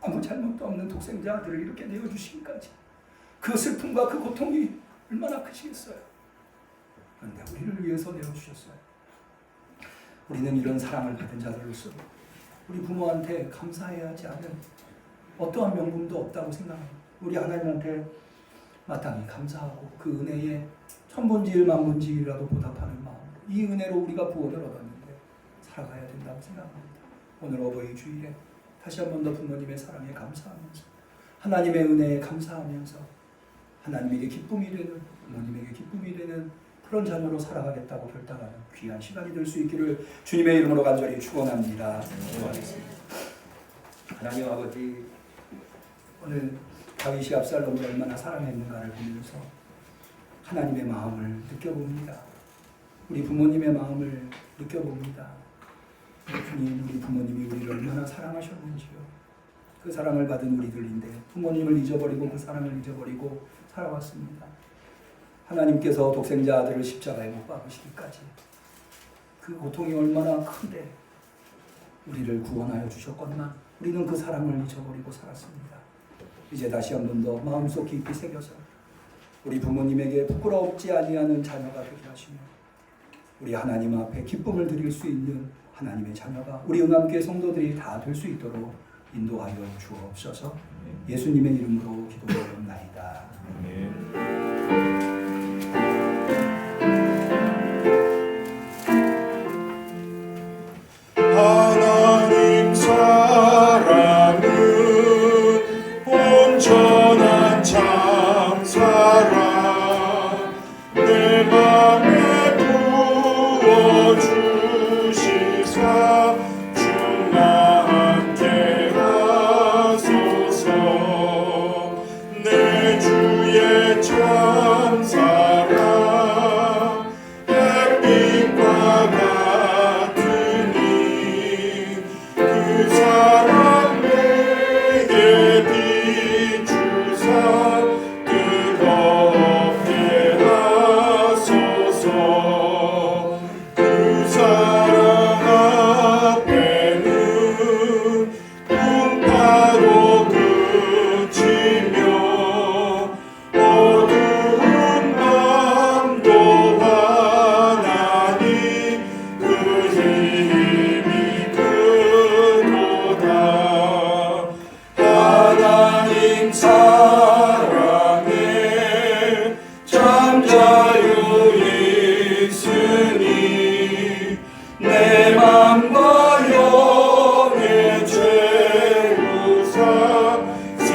아무 잘못도 없는 독생자 아들을 이렇게 내어주시기까지 그 슬픔과 그 고통이 얼마나 크시겠어요. 그런데 우리를 위해서 내어주셨어요. 우리는 이런 사랑을 받은 자들로서 우리 부모한테 감사해야 하지 않은 어떠한 명분도 없다고 생각합니다. 우리 하나님한테 마땅히 감사하고 그 은혜에 천분지일 만분지일이라도 보답하는 마음으로 이 은혜로 우리가 구원을 얻었는데 살아가야 된다고 생각합니다. 오늘 어버이 주일에 다시 한 번 더 부모님의 사랑에 감사하면서 하나님의 은혜에 감사하면서 하나님에게 기쁨이 되는 부모님에게 기쁨이 되는 그런 자녀로 살아가겠다고 결단하는 귀한 시간이 될 수 있기를 주님의 이름으로 간절히 축원합니다. 기도하겠습니다. 하나님 아버지, 오늘 다윗이 압살롬을 얼마나 사랑했는가를 보면서 하나님의 마음을 느껴봅니다. 우리 부모님의 마음을 느껴봅니다. 주님, 우리 부모님이 우리를 얼마나 사랑하셨는지요. 그 사랑을 받은 우리들인데 부모님을 잊어버리고 그 사랑을 잊어버리고 살아왔습니다. 하나님께서 독생자 아들을 십자가에 못 박으시기까지 그 고통이 얼마나 큰데 우리를 구원하여 주셨건만 우리는 그 사랑을 잊어버리고 살았습니다. 이제 다시 한 번 더 마음속 깊이 새겨서 우리 부모님에게 부끄럽지 아니하는 자녀가 되게 하시며 우리 하나님 앞에 기쁨을 드릴 수 있는 하나님의 자녀가 우리 응암교회 성도들이 다 될 수 있도록 인도하여 주옵소서. 예수님의 이름으로 기도드립나이다. 하나님 사랑은 온전한 참 사랑 내 맘에 부어주시사 주나 함께 하소서. 내 주의 참 사랑 햇빛과 같으니 그 사랑 내게 비추사 뜨거운 자유 있으니 내 맘과 영의 죄루사 새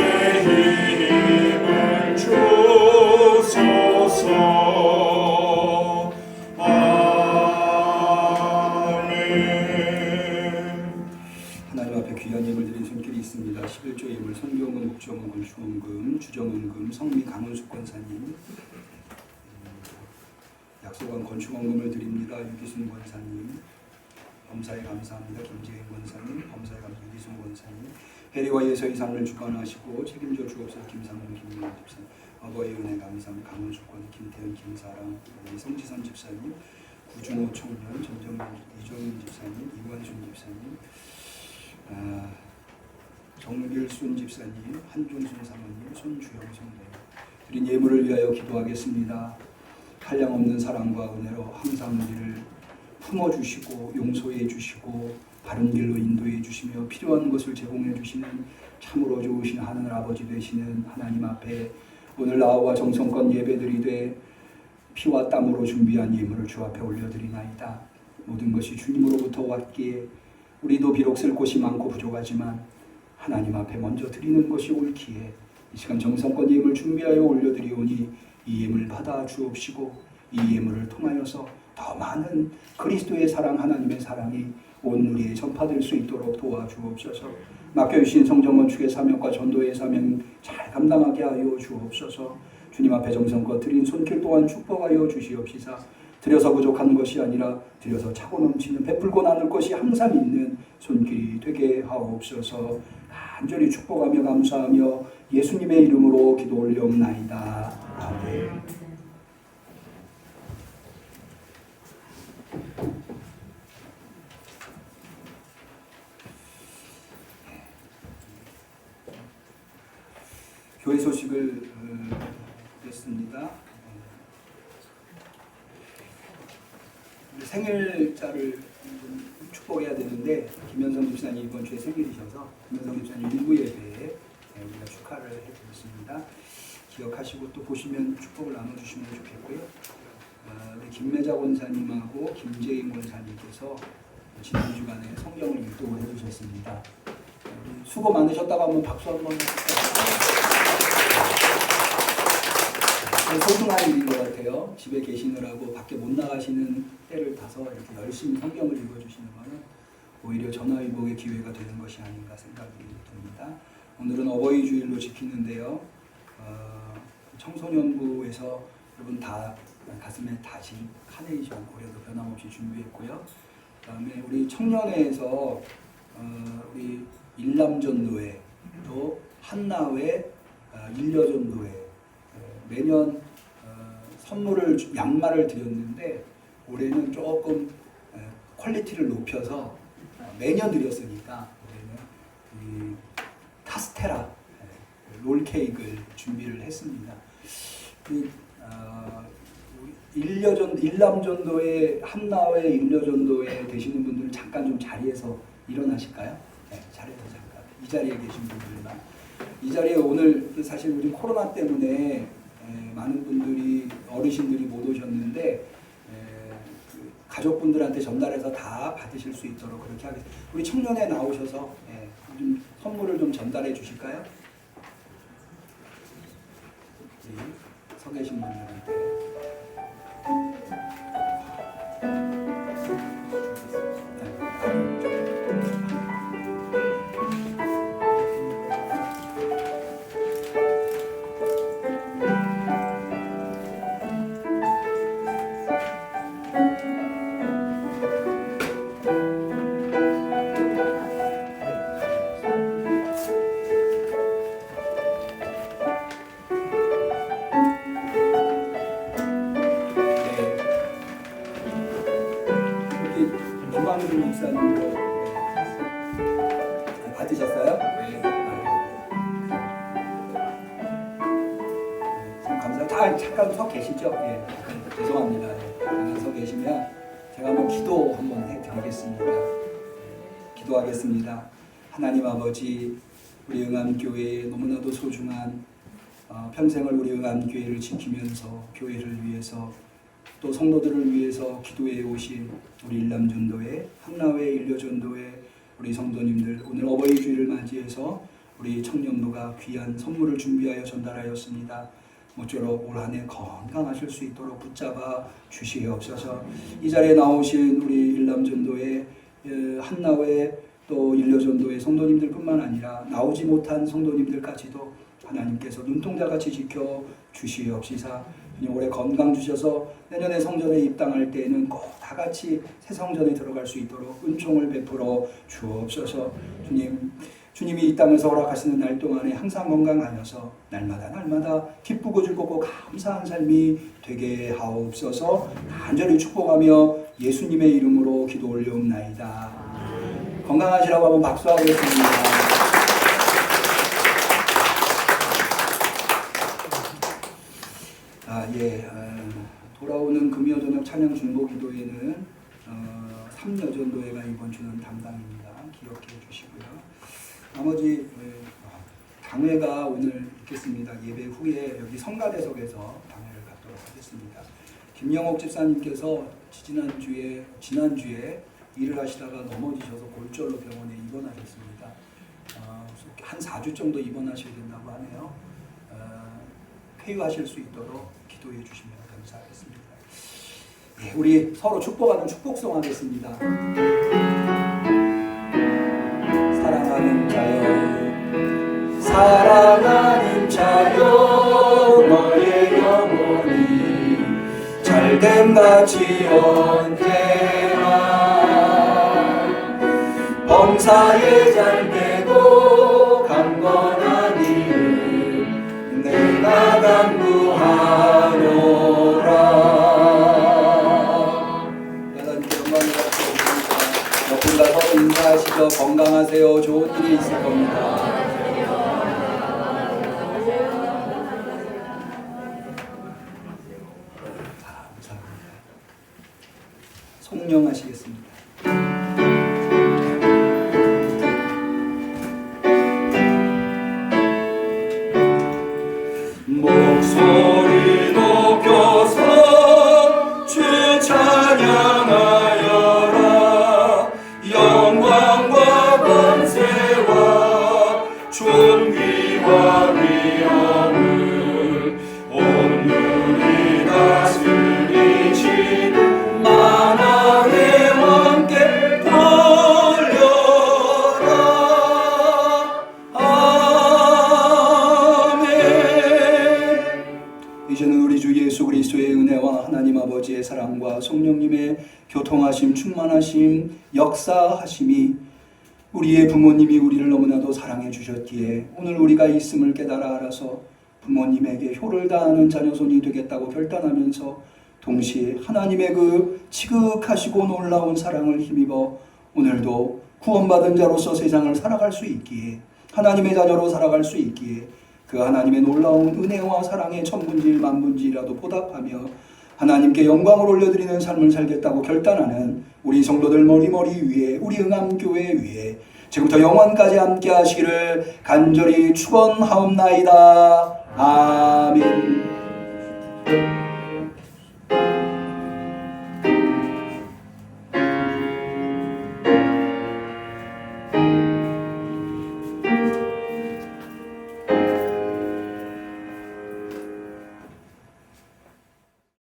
힘을 주소서. 아멘. 하나님 앞에 귀한 예물 드린 손길이 있습니다. 11조 예물 선교원금, 목조원금, 건축원금, 주정원금, 성미 강원숙 권사님, 약소관 건축원금을 드립니다. 유기순 권사님, 범사에 감사합니다. 김재인 권사님, 범사에 감사 유기순 권사님, 해리와 예서의 삶을 주관하시고 책임져 주옵소서. 김상문 김민호 집사님, 어버이 은혜 감사합니다. 강원숙 권, 김태현 김사랑, 성지선 집사님, 구중호 청년, 전정민 이종윤 집사님, 이관순 집사님, 정길순 집사님, 한종순 사모님, 손주영 성도님 드린 예물을 위하여 기도하겠습니다. 한량없는 사랑과 은혜로 항상 우리를 품어주시고 용서해 주시고 바른 길로 인도해 주시며 필요한 것을 제공해 주시는 참으로 좋으신 하늘 아버지 되시는 하나님 앞에 오늘 나와 정성껏 예배드리되 피와 땀으로 준비한 예물을 주 앞에 올려드리나이다. 모든 것이 주님으로부터 왔기에 우리도 비록 쓸 곳이 많고 부족하지만 하나님 앞에 먼저 드리는 것이 옳기에 이 시간 정성껏 예물 준비하여 올려드리오니 이 예물 받아 주옵시고 이 예물을 통하여서 더 많은 그리스도의 사랑, 하나님의 사랑이 온 누리에 전파될 수 있도록 도와주옵소서. 맡겨주신 성전 건축의 사명과 전도의 사명 잘 감당하게 하여 주옵소서. 주님 앞에 정성껏 드린 손길 또한 축복하여 주시옵시사. 드려서 부족한 것이 아니라 드려서 차고 넘치는 베풀고 나눌 것이 항상 있는 손길이 되게 하옵소서. 간절히 축복하며 감사하며 예수님의 이름으로 기도 올려옵나이다. 아멘. 교회 소식을 냈습니다. 생일자를 축복해야 되는데 김현성 집사님 이번 주에 생일이셔서 김현성 집사님 일부 예배에 우리가 축하를 해드렸습니다. 기억하시고 또 보시면 축복을 나눠주시면 좋겠고요. 우리 김매자 권사님하고 김재인 권사님께서 지난 주간에 성경을 읽도록 해주셨습니다. 수고 많으셨다고 한번 박수 한번 해주세요. 소중한 일인 것 같아요. 집에 계시느라고 밖에 못 나가시는 때를 타서 이렇게 열심히 성경을 읽어주시는 것은 오히려 전화위복의 기회가 되는 것이 아닌가 생각이 듭니다. 오늘은 어버이 주일로 지키는데요. 청소년부에서 여러분 다 가슴에 다진 카네이션 올해도 변함없이 준비했고요. 그다음에 우리 청년회에서 우리 일남전도회 또 한나회 일여전도회 매년 선물을 양말을 드렸는데 올해는 조금 퀄리티를 높여서 매년 드렸으니까 올해는 이 카스테라 롤케이크를 준비를 했습니다. 일남전도회 한나회 일여전도회 되시는 분들은 잠깐 좀 자리에서 일어나실까요? 네, 자리에서 잠깐 이 자리에 계신 분들만 이 자리에 오늘 사실 우리 코로나 때문에 많은 분들이 어르신들이 못 오셨는데 가족분들한테 전달해서 다 받으실 수 있도록 그렇게 하겠습니다. 우리 청년회 나오셔서 좀 선물을 좀 전달해 주실까요? 서 계신 분들한테. 김광준 목사님도 받으셨어요? 네. 참 감사합니다. 잠깐 서 계시죠? 예. 죄송합니다. 잠깐 서 계시면 제가 한번 기도 한번 해드리겠습니다. 기도하겠습니다. 하나님 아버지, 우리 응암교회에 너무나도 소중한 평생을 우리 응암교회를 지키면서 교회를 위해서 또 성도들을 위해서 기도해 오신 우리 일남전도회, 한나회, 일려전도회 우리 성도님들, 오늘 어버이 주일을 맞이해서 우리 청년부가 귀한 선물을 준비하여 전달하였습니다. 모쪼록 올 한 해 건강하실 수 있도록 붙잡아 주시옵소서. 이 자리에 나오신 우리 일남전도회, 한나회 또 일려전도회 성도님들뿐만 아니라 나오지 못한 성도님들까지도 하나님께서 눈동자같이 지켜 주시옵시사. 올해 건강 주셔서 내년에 성전에 입당할 때에는 꼭 다 같이 새 성전에 들어갈 수 있도록 은총을 베풀어 주옵소서. 주님이 이 땅에서 허락하시는 날 동안에 항상 건강하여서 날마다 기쁘고 즐겁고 감사한 삶이 되게 하옵소서. 간절히 축복하며 예수님의 이름으로 기도 올려옵나이다. 건강하시라고 한번 박수하겠습니다. 돌아오는 금요 저녁 찬양 중보기도회는 삼여전도회가 이번 주는 담당입니다. 기억해 주시고요. 나머지 당회가 오늘 있겠습니다. 예배 후에 여기 성가대석에서 당회를 갖도록 하겠습니다. 김영옥 집사님께서 지난주에 일을 하시다가 넘어지셔서 골절로 병원에 입원하셨습니다. 한 4주 정도 입원하셔야 된다고 하네요. 쾌유하실 수 있도록 기도해 주시면 감사하겠습니다. 우리 서로 축복하는 축복송 하겠습니다. 사랑하는 자여, 사랑하는 자여, 너의 영혼이 잘됨같이 언제나 범사에 잘되고 강건한 이를 내가 간구하노라. 여러분과 서로 인사하시죠. 건강하세요. 좋은 일이 있을 겁니다. 감사합니다. 송령하시겠습니다. 목소리 높여서 주 찬양하여라. 영광과 권세와 존귀와 위엄을 온누리 다스리신 만왕의 왕께 돌려라. 이제는 우리 주 예수 그리스도의 은혜와 하나님 아버지의 사랑과 성령님의 교통하심, 충만하심, 역사하심이 우리의 부모님이 우리를 너무나도 사랑해 주셨기에 오늘 우리가 있음을 깨달아 알아서 부모님에게 효를 다하는 자녀손이 되겠다고 결단하면서 동시에 하나님의 그 지극하시고 놀라운 사랑을 힘입어 오늘도 구원받은 자로서 세상을 살아갈 수 있기에, 하나님의 자녀로 살아갈 수 있기에 그 하나님의 놀라운 은혜와 사랑의 천분질 만분질이라도 보답하며 하나님께 영광을 올려드리는 삶을 살겠다고 결단하는 우리 성도들 머리머리 위에, 우리 응암교회 위에 지금부터 영원까지 함께 하시기를 간절히 축원하옵나이다. 아멘.